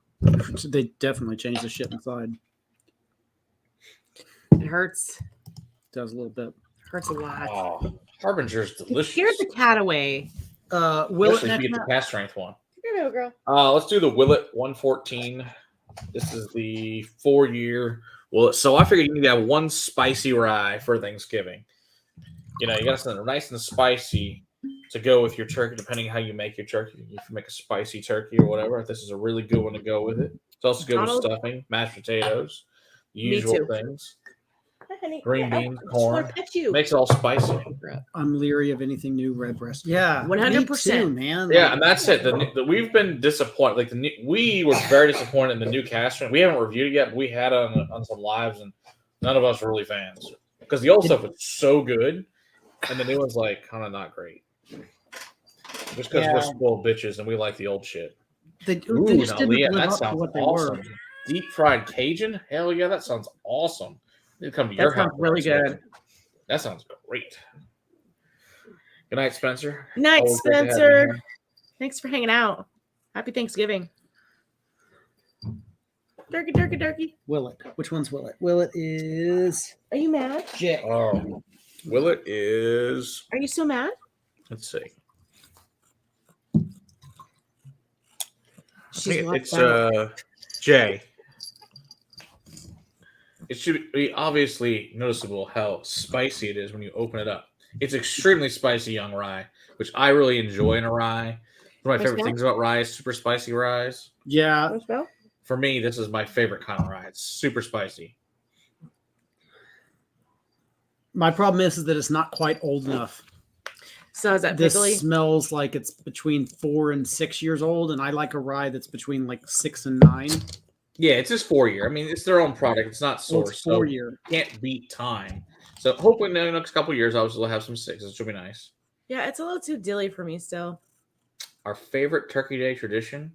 S2: So they definitely changed the shit inside.
S1: It hurts.
S2: Does a little bit.
S1: Hurts a lot.
S3: Oh, Harbinger's delicious.
S1: Scare the cat away.
S2: Will
S3: Especially if you get the cast strength one.
S1: Here you go, girl.
S3: Let's do the Willet 114. This is the 4-year Willet. So I figured you need to have one spicy rye for Thanksgiving. You got something nice and spicy to go with your turkey, depending how you make your turkey. If you make a spicy turkey or whatever, this is a really good one to go with it. It's also good with stuffing, mashed potatoes, the usual things.
S1: Hi, honey.
S3: Green beans, corn.
S1: You.
S3: Makes it all spicy.
S2: I'm leery of anything new Redbreast. Yeah,
S1: 100%,
S2: me too, man.
S3: Yeah, and that's it. We've been disappointed. We were very disappointed in the new cast strength. We haven't reviewed it yet, but we had it on some lives, and none of us are really fans because the old stuff was so good, and the new one's kind of not great. Just because we're spoiled bitches and we like the old shit.
S2: They just didn't live
S3: that
S2: up to
S3: sounds
S2: what they
S3: awesome.
S2: were.
S3: Deep fried Cajun? Hell yeah, that sounds awesome. Need to come to your house.
S1: Really good.
S3: That sounds great. Good night, Spencer.
S1: Night,
S3: Always great to have you
S1: Spencer.
S3: here.
S1: Thanks for hanging out. Happy Thanksgiving. Turkey.
S2: Willet. Which one's Willet? Willet is
S1: Are you mad?
S2: J.
S3: Oh, Willet is.
S1: Are you so mad?
S3: Let's see.
S1: She's
S3: It's J. It should be obviously noticeable how spicy it is when you open it up. It's extremely spicy young rye, which I really enjoy in a rye. One of my favorite things about rye is super spicy rye.
S2: Yeah.
S3: For me, this is my favorite kind of rye. It's super spicy.
S2: My problem is that it's not quite old enough.
S1: So is that
S2: this
S1: pickly?
S2: smells like it's between 4 and 6 years old, and I like a rye that's between 6 and 9.
S3: Yeah, it's just 4-year. I mean, it's their own product. It's not sourced.
S2: It's 4-year.
S3: So can't beat time. So hopefully in the next couple of years, I'll still have some 6s. It should be nice.
S1: Yeah, it's a little too dilly for me still.
S3: Our favorite Turkey Day tradition.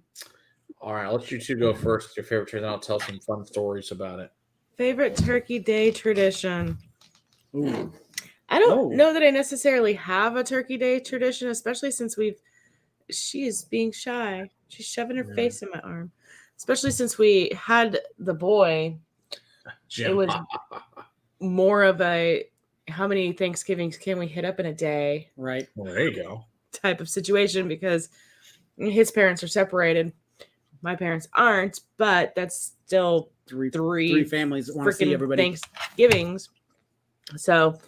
S3: All right, I'll let you two go first with your favorite tradition. I'll tell some fun stories about it.
S1: Favorite Turkey Day tradition.
S2: Ooh.
S1: I don't know that I necessarily have a Turkey Day tradition, especially since she is being shy. She's shoving her face in my arm. Especially since we had the boy.
S3: Jim.
S1: It was more of a how many Thanksgivings can we hit up in a day?
S2: Right.
S3: Well, there you go.
S1: Type of situation because His parents are separated. My parents aren't, but that's still
S2: Three families that want to see
S1: freaking
S2: everybody.
S1: Thanksgivings. So,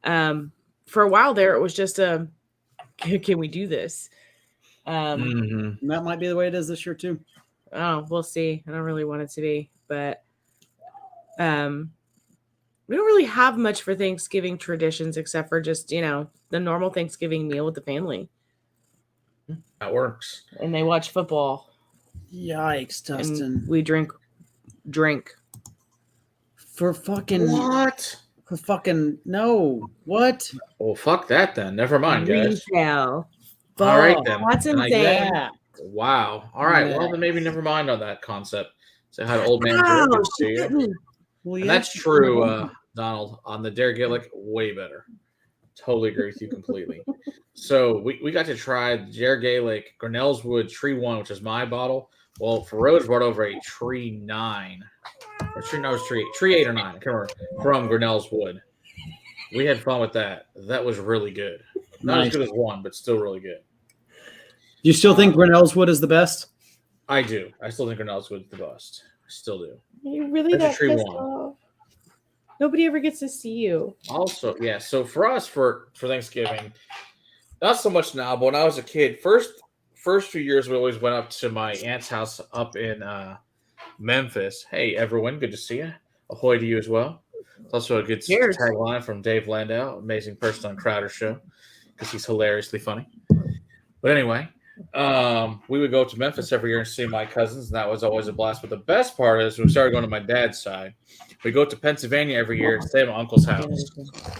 S1: for a while there, it was just can we do this?
S2: And that might be the way it is this year too.
S1: Oh, we'll see. I don't really want it to be, but we don't really have much for Thanksgiving traditions except for just, the normal Thanksgiving meal with the family.
S3: That works.
S1: And they watch football.
S2: Yikes, Dustin.
S1: And we drink
S2: for fucking
S3: what?
S2: For fucking no. What?
S3: Well, fuck that then. Never mind, guys.
S1: Retail.
S3: All right then.
S1: That's
S3: And
S1: insane.
S3: Wow. All right.
S2: Yeah.
S3: Well, then maybe never mind on that concept. So how old man
S1: Ow,
S3: George
S1: she
S3: to
S1: hit
S3: you.
S1: me.
S2: Well,
S3: And that's true, Donald. On the Dare Gaelic, way better. Totally agree with you completely. So we got to try the Dare Gaelic Grinnell's Wood Tree 1, which is my bottle. Well, Feroz brought over a Tree 9. Or Tree 8 or 9. I can't remember. From Grinnell's Wood. We had fun with that. That was really good. Not as good as 1, but still really good.
S2: Do you still think Grinnell's Wood is the best?
S3: I do. I still think Grinnell's Wood is the best. I still do.
S1: You really
S3: That's a
S1: got
S3: Tree
S1: pissed
S3: 1.
S1: off. Nobody ever gets to see you.
S3: Also, yeah. So for us, for Thanksgiving, not so much now, but when I was a kid, first few years, we always went up to my aunt's house up in Memphis. Hey, everyone, good to see you. Ahoy to you as well. It's also a good tagline from Dave Landau, amazing person on Crowder's show, because he's hilariously funny. But anyway, we would go to Memphis every year and see my cousins, and that was always a blast. But the best part is we started going to my dad's side. We go to Pennsylvania every year and stay at my uncle's house.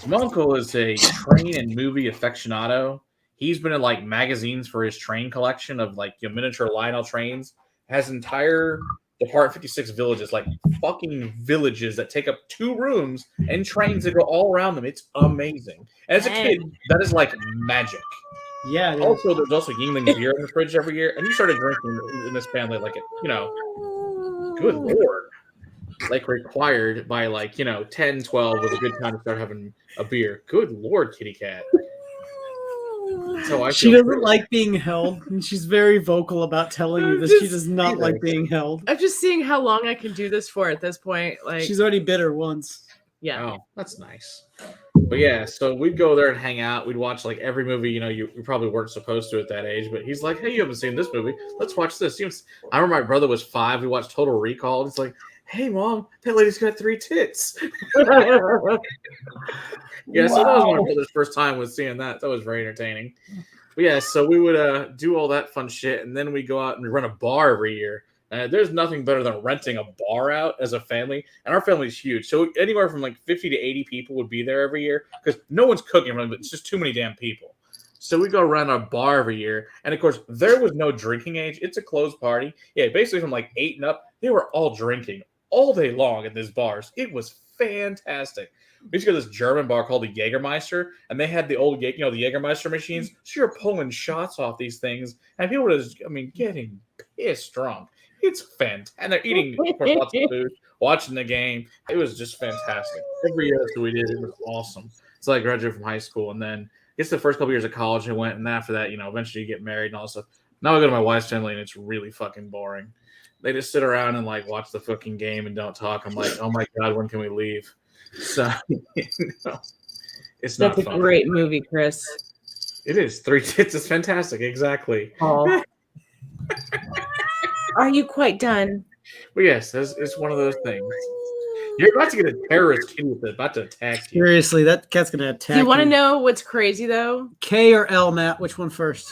S3: My uncle is a train and movie aficionado. He's been in like magazines for his train collection of like miniature Lionel trains. Has entire Department 56 villages, like fucking villages that take up 2 rooms and trains that go all around them. It's amazing. And as a kid, that is like magic.
S2: Yeah.
S3: Also, there's also Yingling beer in the fridge every year, and you started drinking in this family like good lord, like required by 10, 12 was a good time to start having a beer. Good lord, kitty cat. So
S2: she doesn't like being held, and she's very vocal about telling you that she does not like being held.
S1: I'm just seeing how long I can do this for at this point. Like
S2: she's already bit her once.
S1: Yeah.
S3: Oh, that's nice. But yeah, so we'd go there and hang out. We'd watch like every movie, you probably weren't supposed to at that age, but he's like, hey, you haven't seen this movie. Let's watch this. I remember my brother was 5. We watched Total Recall. It's like, hey, Mom, that lady's got 3 tits. Yeah, so that was my brother's first time with seeing that. That was very entertaining. But yeah, so we would do all that fun shit, and then we go out and run a bar every year. There's nothing better than renting a bar out as a family, and our family's huge. So anywhere from like 50 to 80 people would be there every year because no one's cooking, but it's just too many damn people. So we go around our bar every year, and of course, there was no drinking age. It's a closed party. Yeah, basically from like 8 and up, they were all drinking all day long in these bars. It was fantastic. We used to go to this German bar called the Jägermeister, and they had the old, the Jägermeister machines. So you're pulling shots off these things, and people were just, getting pissed drunk. It's fantastic. And they're eating, of course, lots of food, watching the game. It was just fantastic. Every year that we did, it was awesome. So I graduated from high school, and then I guess the first couple years of college I went, and then after that, eventually you get married and all that stuff. Now I go to my wife's family, and it's really fucking boring. They just sit around and watch the fucking game and don't talk. I'm like, oh my God, when can we leave? So it's not
S1: That's a
S3: fun.
S1: great movie, Chris.
S3: It is. 3 tits is fantastic. Exactly.
S1: Oh. Are you quite done?
S3: Well, yes, it's one of those things. You're about to get a terrorist kitty that's about to attack you.
S2: Seriously, that cat's gonna attack
S1: You want to know what's crazy though?
S2: K or L, Matt? Which one first?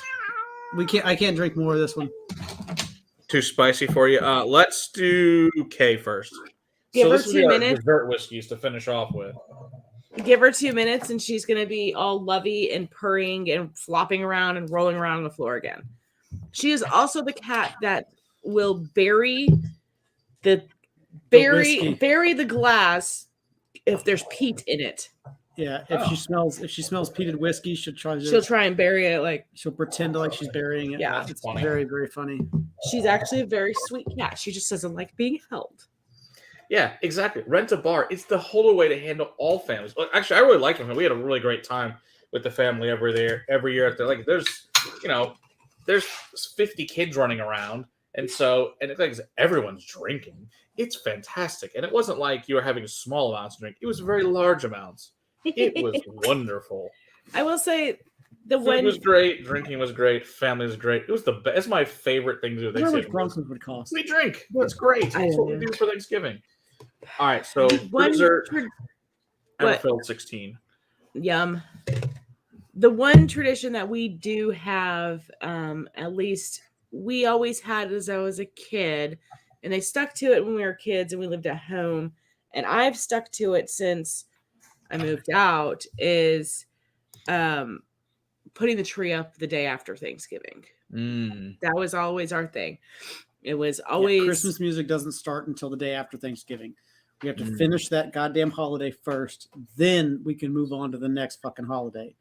S2: I can't drink more of this one.
S3: Too spicy for you. Let's do K first.
S1: Give her
S3: this will
S1: 2
S3: be our
S1: minutes.
S3: dessert whiskeys to finish off with.
S1: Give her 2 minutes, and she's gonna be all lovey and purring and flopping around and rolling around on the floor again. She is also the cat that will bury the glass if there's peat in it.
S2: Yeah, if she smells peated whiskey, she'll try and
S1: bury it.
S2: She'll pretend like she's burying it.
S1: Yeah,
S2: it's
S3: funny.
S2: Very, very funny.
S1: She's actually a very sweet cat. She just doesn't like being held.
S3: Yeah, exactly. Rent a bar. It's the whole way to handle all families. Actually, I really liked them. We had a really great time with the family every year. There's there's 50 kids running around, and it's like everyone's drinking. It's fantastic, and it wasn't like you were having small amounts of drink. It was very large amounts. It was wonderful.
S1: I will say the
S3: Food was great, drinking was great, family was great. It was the best. It's my favorite thing to do.
S2: I wonder how much Broncos would cost.
S3: We drink. That's great. That's what we do for Thanksgiving. All right, so
S1: One
S3: dessert.
S1: What?
S3: Everfeld 16.
S1: Yum. The one tradition that we do have, at least we always had as I was a kid, and they stuck to it when we were kids and we lived at home, and I've stuck to it since I moved out, is putting the tree up the day after Thanksgiving. That was always our thing. It was always
S2: Christmas music doesn't start until the day after Thanksgiving. We have to finish that goddamn holiday first, then we can move on to the next fucking holiday.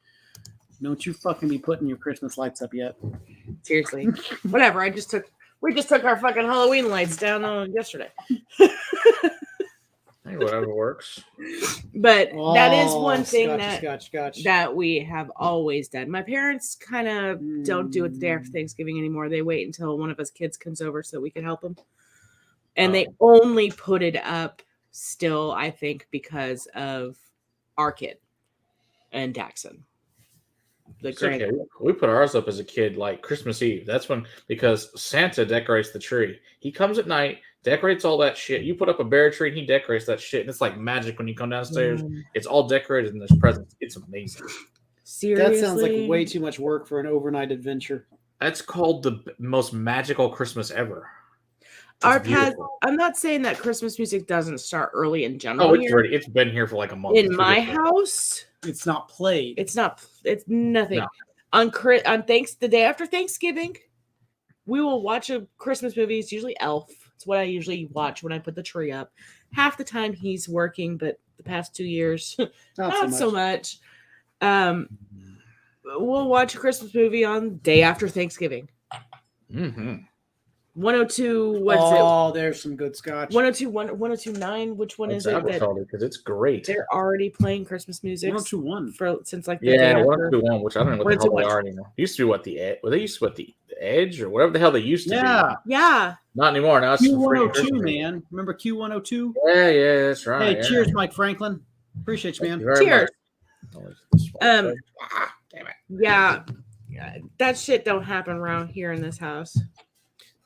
S2: Don't you fucking be putting your Christmas lights up yet.
S1: Seriously. Whatever. We just took our fucking Halloween lights down yesterday.
S3: Hey, whatever works.
S1: But that is one thing
S2: Scotch.
S1: that we have always done. My parents kind of don't do it the day after Thanksgiving anymore. They wait until one of us kids comes over so we can help them. And they only put it up still, I think, because of our kid and Daxon.
S3: Okay. We put ours up as a kid like Christmas Eve. That's when, because Santa decorates the tree. He comes at night, decorates all that shit. You put up a bear tree and he decorates that shit. And it's like magic when you come downstairs. It's all decorated and there's presents. It's amazing.
S1: Seriously?
S2: That sounds like way too much work for an overnight adventure.
S3: That's called the most magical Christmas ever.
S1: I'm not saying that Christmas music doesn't start early in general.
S3: Oh, it's been here for like a month.
S1: In my house,
S2: it's not played.
S1: It's nothing.
S3: No.
S1: On the day after Thanksgiving, we will watch a Christmas movie. It's usually Elf. It's what I usually watch when I put the tree up. Half the time he's working, but the past 2 years, not so much. We'll watch a Christmas movie on day after Thanksgiving. 102. What's it?
S2: Oh, there's some good scotch.
S1: 1029. Which one is it?
S3: Because it's great.
S1: They're already playing Christmas music.
S2: 1021
S1: since like the day after.
S3: 1021, which I don't know what the hell they are anymore. Used to be what the Edge or whatever the hell they used to be.
S1: Yeah.
S3: Not anymore. Now it's
S2: Q102, man. Remember Q102?
S3: Yeah, that's right.
S2: Hey, cheers, Mike Franklin. Appreciate you, man.
S1: Cheers.
S3: Damn it.
S1: Yeah. That shit don't happen around here in this house.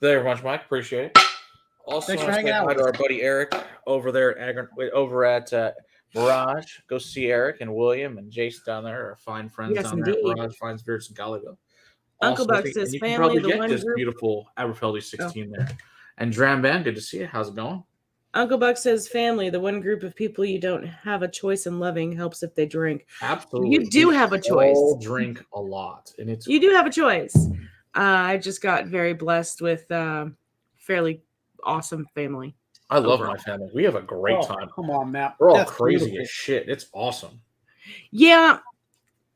S3: Very much, Mike. Appreciate it. Also,
S2: thanks for hanging out
S3: with our buddy Eric over there at Mirage. Go see Eric and William and Jason down there. Our fine friends down there at Mirage Fine Spirits in Gollyville.
S1: Uncle Buck says
S3: you
S1: family.
S3: Can probably get this beautiful Aberfeldy 16 there. And Dram Band, good to see you. How's it going?
S1: Uncle Buck says family. The one group of people you don't have a choice in loving helps if they drink.
S3: Absolutely,
S1: you do have a choice.
S3: All drink a lot, and
S1: you do have a choice. I just got very blessed with fairly awesome family.
S3: I love my family. We have a great time.
S2: Come on, Matt.
S3: We're all crazy as shit. It's awesome.
S1: Yeah,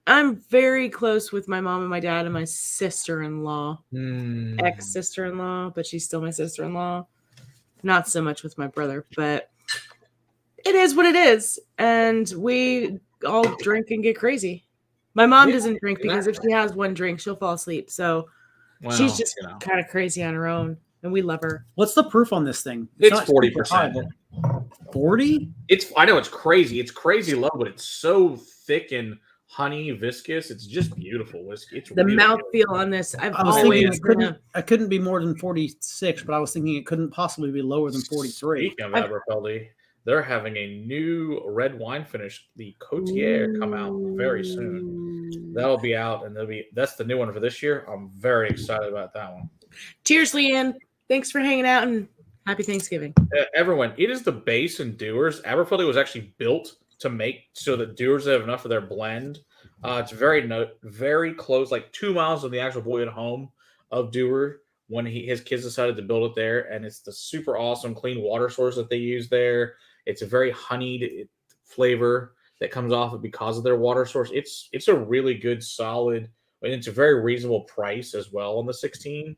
S1: I'm very close with my mom and my dad and my sister-in-law, ex-sister-in-law, but she's still my sister-in-law. Not so much with my brother, but it is what it is. And we all drink and get crazy. My mom doesn't drink because if she has one drink, she'll fall asleep. So she's just kind of crazy on her own, and we love her.
S2: What's the proof on this thing?
S3: It's 40%.
S2: 40?
S3: I know it's crazy. It's crazy low, but it's so thick and honey viscous. It's just beautiful whiskey. It's
S1: the
S3: really
S1: mouthfeel on this. I
S2: couldn't be more than 46, but I was thinking it couldn't possibly be lower than 43.
S3: Speaking of Aberfeldy, they're having a new red wine finish, the Cotier, come out very soon. That'll be out, and that's the new one for this year. I'm very excited about that one.
S1: Cheers, Leanne. Thanks for hanging out, and happy Thanksgiving.
S3: Everyone, it is the base and Dewar's. Aberfeldy was actually built to make so that Dewar's have enough of their blend. It's very close, like 2 miles from the actual boyhood home of Dewar when his kids decided to build it there. And it's the super awesome clean water source that they use there. It's a very honeyed flavor that comes off it because of their water source. It's a really good, solid, and it's a very reasonable price as well on the 16.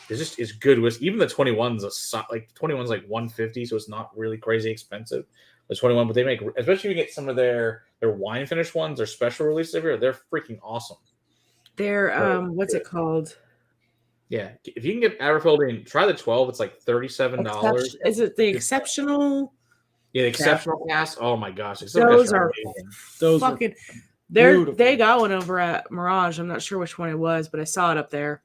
S3: It's good whiskey. Even the 21's like 21's like $150, so it's not really crazy expensive. The 21, but they make, especially if you get some of their wine finished ones, their special release every year, they're freaking awesome.
S1: They're
S3: Oh,
S1: what's it called?
S3: Yeah, if you can get Aberfeldine, try the 12. It's like $37.
S1: Is it the exceptional?
S3: Yeah, the
S2: Cask.
S3: exceptional cast. Oh my gosh, exceptional
S1: Those
S3: cast
S1: are
S3: amazing.
S2: Those are
S1: fucking.
S2: beautiful.
S1: They got one over at Mirage. I'm not sure which one it was, but I saw it up there.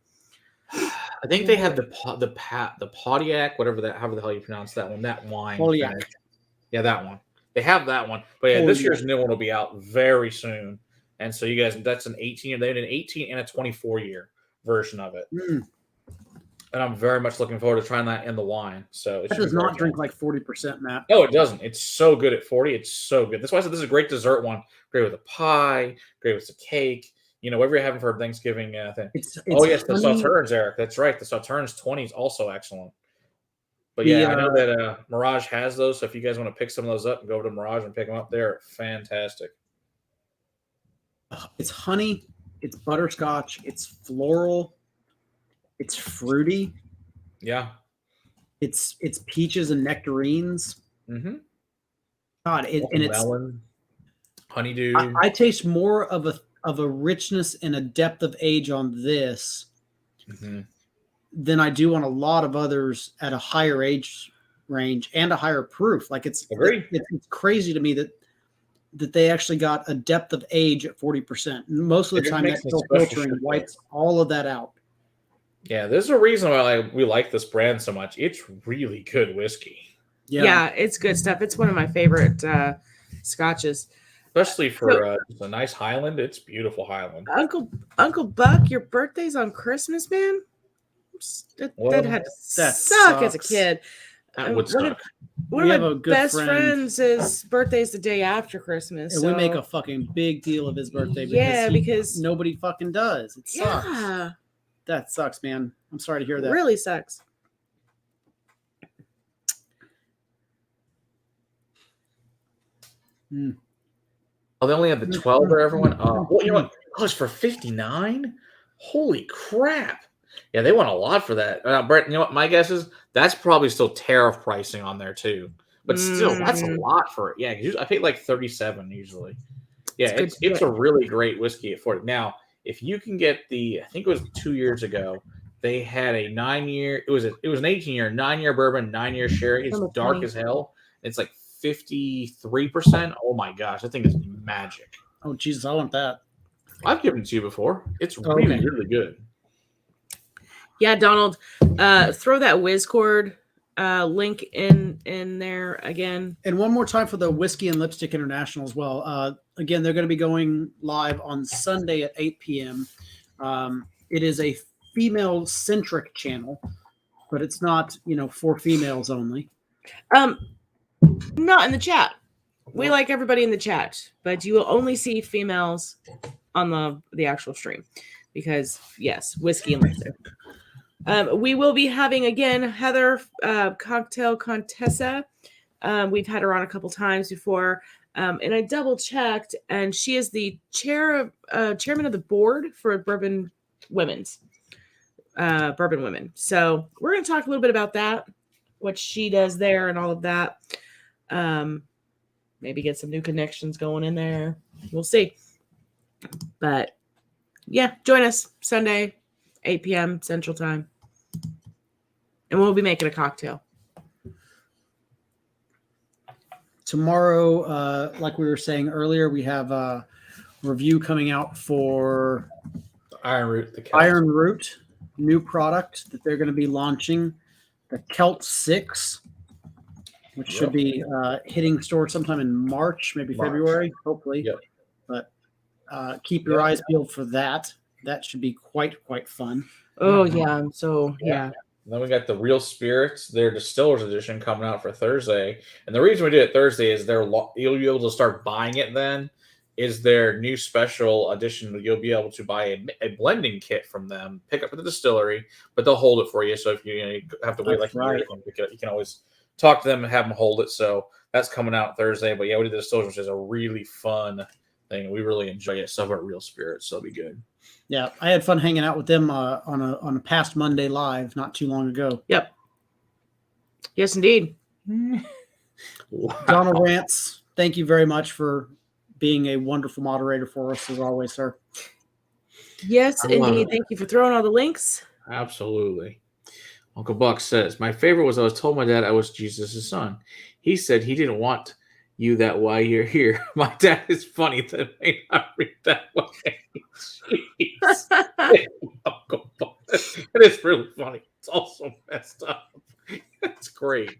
S3: I think they have the Pontiac, however the hell you pronounce that one. That wine.
S2: Pontiac.
S3: finish. Yeah, that one. They have that one. But yeah, this year's new one will be out very soon. And so you guys, that's an 18. They had an 18 and a 24-year version of it.
S2: Mm.
S3: And I'm very much looking forward to trying that in the wine. So it
S2: That
S3: should
S2: does
S3: be very
S2: not drink
S3: good.
S2: like 40%, Matt.
S3: No, it doesn't. It's so good at 40. It's so good. That's why I said this is a great dessert one. Great with a pie. Great with a cake. You know, whatever you're having for Thanksgiving thing.
S2: It's
S3: Oh yes, the
S2: honey.
S3: Sauternes, Eric. That's right. The Sauternes 20 is also excellent. But yeah, I know that Mirage has those. So if you guys want to pick some of those up and go over to Mirage and pick them up, they're fantastic.
S2: It's honey. It's butterscotch. It's floral. It's fruity.
S3: Yeah.
S2: It's peaches and nectarines.
S3: Mm-hmm.
S2: God, and it's
S3: melon, honeydew.
S2: I taste more of a richness and a depth of age on this than I do on a lot of others at a higher age range and a higher proof. Like it's crazy to me that they actually got a depth of age at 40%. Most of the time, that filtering wipes all of that out.
S3: Yeah, there's a reason why we like this brand so much. It's really good whiskey.
S1: Yeah, it's good stuff. It's one of my favorite scotches.
S3: Especially for a nice Highland. It's beautiful Highland.
S1: Uncle Buck, your birthday's on Christmas, man? That had to suck as a kid.
S3: That would suck.
S1: One of my best friends, his birthday's the day after Christmas.
S2: And
S1: so.
S2: we make a fucking big deal of his birthday because nobody fucking does. It sucks.
S1: Yeah.
S2: That sucks, man. I'm sorry to hear that.
S1: It really sucks.
S3: Oh, they only have the 12 for everyone? Well, you know what? Oh, it's for $59? Holy crap. Yeah, they want a lot for that. Brett, you know what? My guess is that's probably still tariff pricing on there, too. But still, that's a lot for it. Yeah, I paid like $37 usually. Yeah, it's a really great whiskey at 40. Now, if you can get I think it was 2 years ago, they had a 9-year, it was an 18-year, 9-year bourbon, 9-year sherry. It's dark as hell. It's like 53%. Oh my gosh, that thing is magic.
S2: Oh Jesus, I want that.
S3: I've given it to you before. It's really, really good.
S1: Yeah, Donald, throw that Whizcord link in there again.
S2: And one more time for the Whiskey and Lipstick International as well. Again, they're going to be going live on Sunday at 8 p.m. It is a female-centric channel, but it's not, for females only.
S1: Not in the chat. We like everybody in the chat, but you will only see females on the actual stream because, yes, Whiskey and Lipstick. We will be having, again, Heather, Cocktail Contessa. We've had her on a couple times before, and I double-checked, and she is the chairman of the board for Bourbon Women. So we're going to talk a little bit about that, what she does there and all of that. Maybe get some new connections going in there. We'll see. But, yeah, join us Sunday, 8 p.m. Central Time. And we'll be making a cocktail.
S2: Tomorrow, like we were saying earlier, we have a review coming out for Iron Root, new product that they're going to be launching, the Celt 6, which should be hitting stores sometime in March, maybe February, hopefully.
S3: Yep.
S2: But keep your eyes peeled for that. That should be quite fun.
S1: Oh, yeah. So, yeah.
S3: And then we got the Real Spirits, their Distillers Edition coming out for Thursday. And the reason we did it Thursday is you'll be able to start buying it then. Is their new special edition. You'll be able to buy a blending kit from them, pick up at the distillery, but they'll hold it for you. So if you have to wait a year, you can always talk to them and have them hold it. So that's coming out Thursday. But yeah, we did the Distillers, which is a really fun thing. We really enjoy it. Stuff about Real Spirits, so it'll be good.
S2: Yeah, I had fun hanging out with them on a past Monday live not too long ago.
S1: Yep. Yes, indeed.
S3: Wow.
S2: Donald Rance, thank you very much for being a wonderful moderator for us as always, sir.
S1: Yes,
S3: I love
S1: indeed.
S3: it.
S1: Thank you for throwing all the links.
S3: Absolutely. Uncle Buck says, my favorite was I was told my dad I was Jesus' son. He said he didn't want you that why you're here. My dad is funny that may not read that way. Jeez. Uncle Buck. It is really funny. It's also messed up. That's great.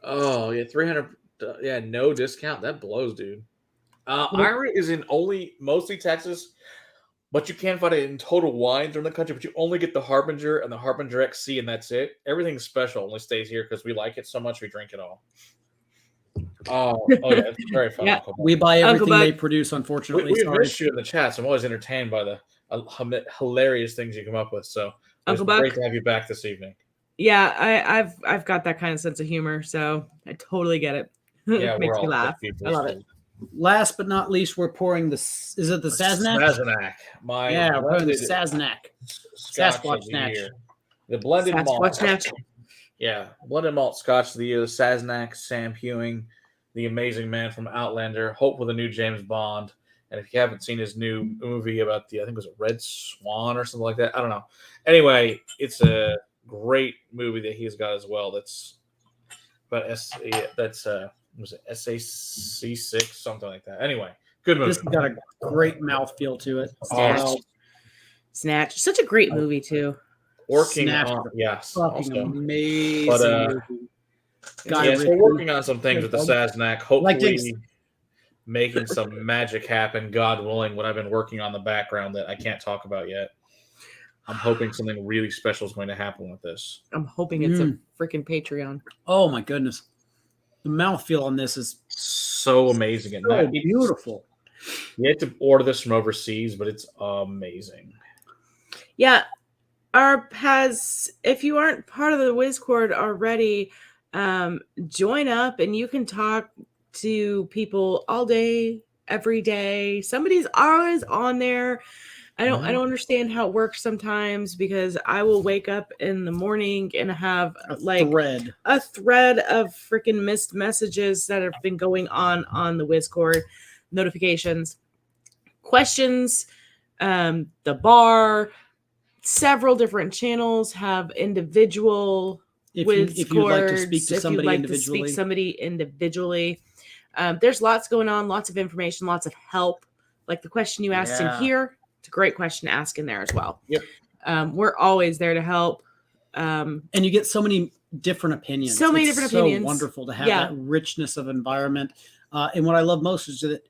S3: Oh, yeah, 300. Yeah, no discount. That blows, dude. Ira is in mostly Texas, but you can find it in Total Wines around the country, but you only get the Harbinger and the Harbinger XC, and that's it. Everything special only stays here because we like it so much we drink it all. Oh yeah, it's very fun.
S1: Yeah.
S3: Uncle Buck.
S2: We buy everything
S1: Buck.
S2: they produce, unfortunately.
S3: We
S2: Sorry.
S3: missed you in the chats. I'm always entertained by the hilarious things you come up with. So it's
S1: Uncle Buck.
S3: great to have you back this evening.
S1: Yeah, I've got that kind of sense of humor, so I totally get it.
S3: Yeah,
S1: It makes
S3: we're
S1: me
S3: all
S1: laugh.
S3: good people.
S1: I love it.
S2: Last but not least, we're pouring the. Is it the Sazerac?
S3: Sazerac.
S2: Yeah, we're pouring the Sazerac.
S3: Scotch
S2: Sasquatch
S3: of the
S2: Snatch.
S3: year. The blended
S1: Sasquatch
S3: malt.
S1: Snatch.
S3: Yeah, blended malt Scotch of the year. The Sazerac, Sam Hewing, the amazing man from Outlander. Hope with a new James Bond. And if you haven't seen his new movie about I think it was a Red Swan or something like that. I don't know. Anyway, it's a great movie that he's got as well. Was it SAC6, something like that. Anyway, good movie.
S2: This has got a great mouthfeel to it.
S1: Snatch. Such a great movie, too.
S3: Working
S2: Snatch.
S3: on, yes.
S2: Fucking
S3: Also.
S2: amazing
S3: But,
S2: movie.
S3: So we're working on some things with the Sazerac. Hopefully making some magic happen, God willing, what I've been working on in the background that I can't talk about yet. I'm hoping something really special is going to happen with this.
S1: I'm hoping it's a freaking Patreon.
S2: Oh, my goodness. The mouthfeel on this is
S3: so amazing. And
S2: so beautiful.
S3: You have to order this from overseas, but it's amazing.
S1: Yeah. If you aren't part of the Whizcord already, join up and you can talk to people all day, every day. Somebody's always on there. I don't understand how it works sometimes because I will wake up in the morning and have a thread of freaking missed messages that have been going on the Whizcord, notifications, questions, the bar, several different channels have individual
S2: if you'd like to speak to somebody
S1: individually. There's lots going on, lots of information, lots of help. Like the question you asked in here, it's a great question to ask in there as well.
S3: Yep.
S1: We're always there to help.
S2: And you get so many different opinions.
S1: It's
S2: so wonderful to have that richness of environment. And what I love most is that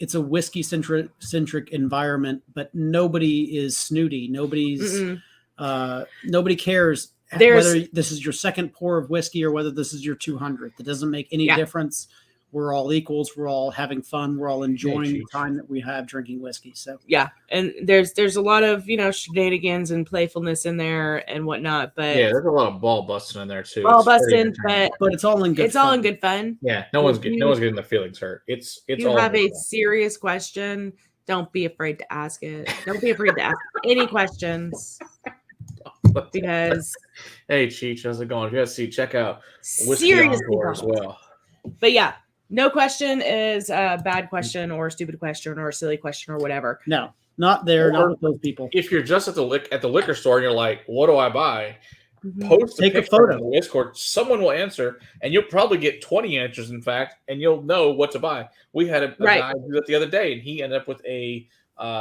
S2: it's a whiskey centric environment, but nobody is snooty. Nobody cares whether this is your second pour of whiskey or whether this is your 200th. It doesn't make any difference. We're all equals. We're all having fun. We're all enjoying the time that we have drinking whiskey. So
S1: and there's a lot of shenanigans and playfulness in there and whatnot. But
S3: there's a lot of ball busting in there too.
S1: Ball busting, but
S2: it's all in good.
S1: It's all in good fun.
S3: Yeah, no one's getting the feelings hurt. It's
S1: you
S3: all
S1: have a serious question. Don't be afraid to ask it. Don't be afraid to ask any questions. Because
S3: hey Cheech, how's it going? If you guys check out Whiskey Encore as well.
S1: But no question is a bad question or a stupid question or a silly question or whatever.
S2: No, not there. Not with those people.
S3: If you're just at the liquor store and you're like, "What do I buy?"
S2: Take a photo
S3: on the Discord. Someone will answer, and you'll probably get 20 answers. In fact, and you'll know what to buy. We had a guy do that the other day, and he ended up with a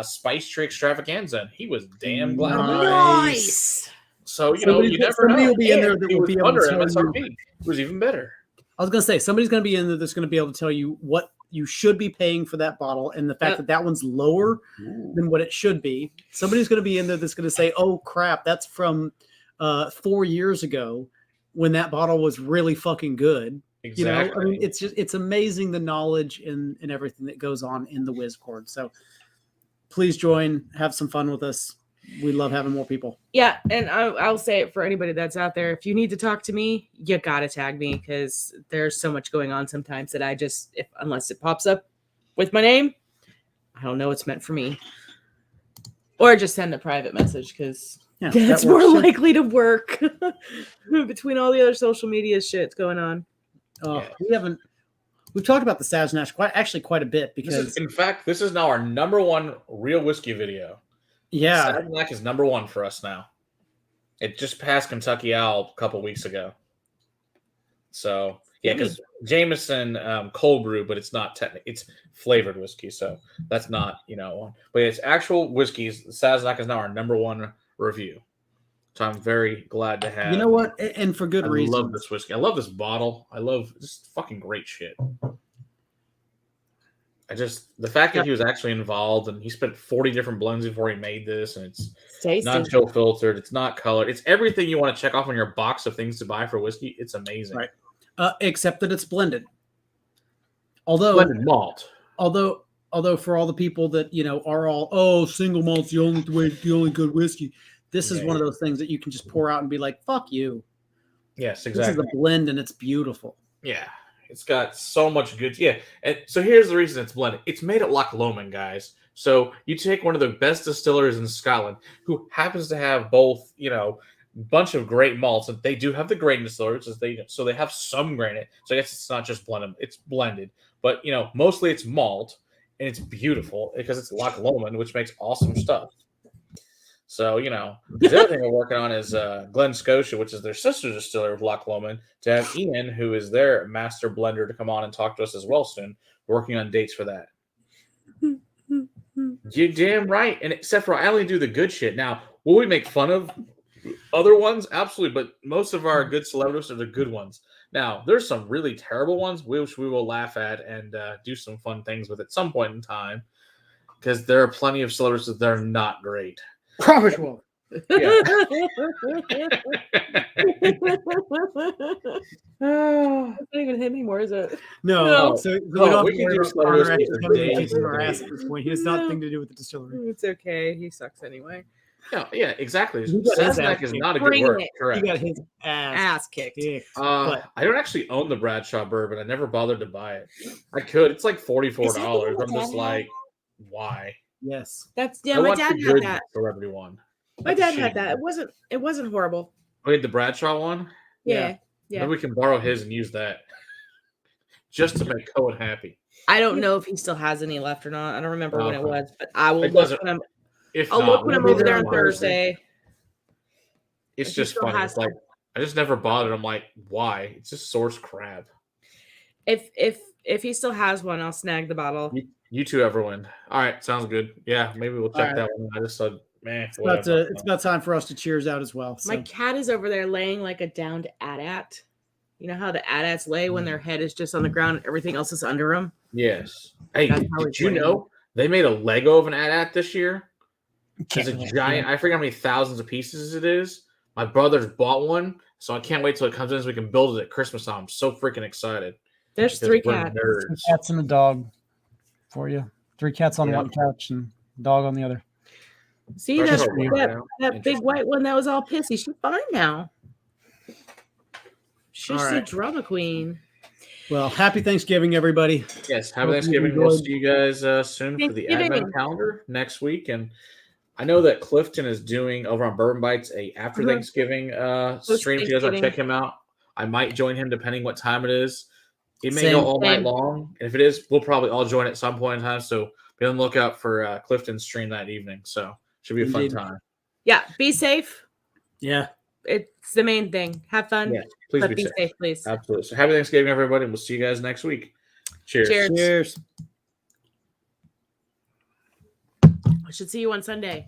S3: Spice Tree Extravaganza. And he was damn glad.
S1: Nice.
S3: So you never know.
S2: Will be in there that will be
S3: under MSRP. It was even better.
S2: I was going to say, somebody's going to be in there that's going to be able to tell you what you should be paying for that bottle and the fact that one's lower than what it should be. Somebody's going to be in there that's going to say, oh, crap, that's from 4 years ago when that bottle was really fucking good.
S3: Exactly.
S2: I mean, it's amazing the knowledge and everything that goes on in the Whizcord. So please join, have some fun with us. We love having more people.
S1: Yeah, and I'll say it for anybody that's out there. If you need to talk to me, you gotta tag me because there's so much going on sometimes that I unless it pops up with my name, I don't know it's meant for me. Or just send a private message because that's more likely to work between all the other social media shit going on.
S2: We we've talked about the Sazerac quite a bit because
S3: in fact, this is now our number one real whiskey video.
S2: yeah,
S3: Sazerac is number one for us now. It just passed Kentucky Owl a couple weeks ago. So yeah, because Jameson cold brew, but it's not technically, it's flavored whiskey, so that's not but it's actual whiskeys. Sazerac is now our number one review. So I'm very glad to have.
S2: You know what? And for good reason.
S3: I love this whiskey. I love this bottle. I love just fucking great shit. The fact that he was actually involved and he spent 40 different blends before he made this, and it's not chill filtered, it's not colored, it's everything you want to check off on your box of things to buy for whiskey. It's amazing.
S2: Right. Except that it's blended. Although
S3: blended malt.
S2: Although for all the people that are all single malt's the only good whiskey. This is one of those things that you can just pour out and be like, fuck you.
S3: Yes, exactly.
S2: This is a blend and it's beautiful.
S3: Yeah. It's got so much good. Yeah. And so here's the reason it's blended. It's made at Loch Lomond, guys. So you take one of the best distillers in Scotland who happens to have both, bunch of great malts, and they do have the grain distillers, so they have some grain in it. So I guess it's not just blended, it's blended. But, mostly it's malt, and it's beautiful because it's Loch Lomond, which makes awesome stuff. So, the other thing we're working on is Glen Scotia, which is their sister distiller of Loch Lomond, to have Ian, who is their master blender, to come on and talk to us as well soon. We're working on dates for that. You're damn right. And except for I only do the good shit. Now, will we make fun of other ones? Absolutely. But most of our good celebrities are the good ones. Now, there's some really terrible ones, which we will laugh at and do some fun things with at some point in time, because there are plenty of celebrities that are not great.
S2: Promise well.
S3: Yeah.
S1: It's not even hit anymore, is it?
S2: No. So we don't
S3: we can do
S2: celebrities
S3: celebrities
S2: our ass at this point. He has nothing to do with the distillery.
S1: It's okay. He sucks anyway.
S3: Yeah, exactly.
S2: He got his
S3: Sazerac
S2: ass
S3: is
S2: kicked.
S3: not a good word. Correct.
S2: He got his ass
S1: kicked.
S2: But
S3: I don't actually own the Bradshaw bourbon. I never bothered to buy it. I could. It's like $44. I'm just like, why?
S2: yes.
S1: That's
S3: I
S1: my
S3: want
S1: dad
S3: the
S1: had
S3: good
S1: that.
S3: celebrity one.
S1: My dad had that. It wasn't horrible.
S3: Wait, the Bradshaw one?
S1: Yeah.
S3: Maybe we can borrow his and use that just to make Cohen happy.
S1: I don't know if he still has any left or not. I don't remember when it was, but I will
S3: It
S1: look
S3: doesn't-
S1: when I'm.
S3: If
S1: I'll
S3: not,
S1: look when I'm
S3: we'll
S1: over
S3: be
S1: there on
S3: on
S1: Thursday.
S3: It's
S1: If he
S3: just
S1: still
S3: funny.
S1: has
S3: It's like I just never bothered. I'm like, why? It's just source crab.
S1: If he still has one, I'll snag the bottle.
S3: You two, everyone. All right, sounds good. Yeah, maybe we'll check that one. I just said, man,
S2: It's about time for us to cheers out as well. So.
S1: My cat is over there laying like a downed AT-AT. You know how the AT-ATs lay when their head is just on the ground and everything else is under them?
S3: Yes. Hey,
S1: That's how
S3: did
S1: it's
S3: you
S1: laying.
S3: know they made a Lego of an AT-AT this year? It's a giant. I forget how many thousands of pieces it is. My brother's bought one, so I can't wait till it comes in so we can build it at Christmas time. I'm so freaking excited.
S1: There's
S3: Because
S1: 3
S3: we're
S1: cats.
S3: nerds.
S2: 3 cats and a dog for you. 3 cats on
S3: Yeah.
S2: one couch and a dog on the other.
S1: See
S3: That's
S1: that,
S3: all right
S1: that,
S3: now.
S1: that big
S3: Interesting.
S1: white one that was all pissy? She's fine now. She's
S2: All
S1: the
S2: right.
S1: drama queen.
S2: Well, happy Thanksgiving, everybody.
S3: Yes, happy
S2: Hope you
S3: Thanksgiving. We'll
S2: enjoyed-
S3: see you guys soon for the
S1: Thanksgiving.
S3: Advent calendar next week. And I know that Clifton is doing over on Bourbon Bites a after
S1: Mhm.
S3: Thanksgiving stream. If you guys want to
S1: Thanksgiving.
S3: check him out, I might join him depending what time it is. It may
S2: Same.
S3: go all night
S1: Same.
S3: long. And if it is, we'll probably all join at some point in time. So be on the lookout for Clifton's stream that evening. So should be a
S2: Indeed.
S3: fun time.
S1: Yeah, be safe.
S2: Yeah.
S1: It's the main thing. Have fun,
S3: Yeah, please
S1: but
S3: be
S1: be
S3: safe.
S1: safe, please.
S3: Absolutely. So happy Thanksgiving, everybody. And we'll see you guys next week. Cheers.
S1: Cheers.
S2: Cheers.
S1: I should see you on Sunday.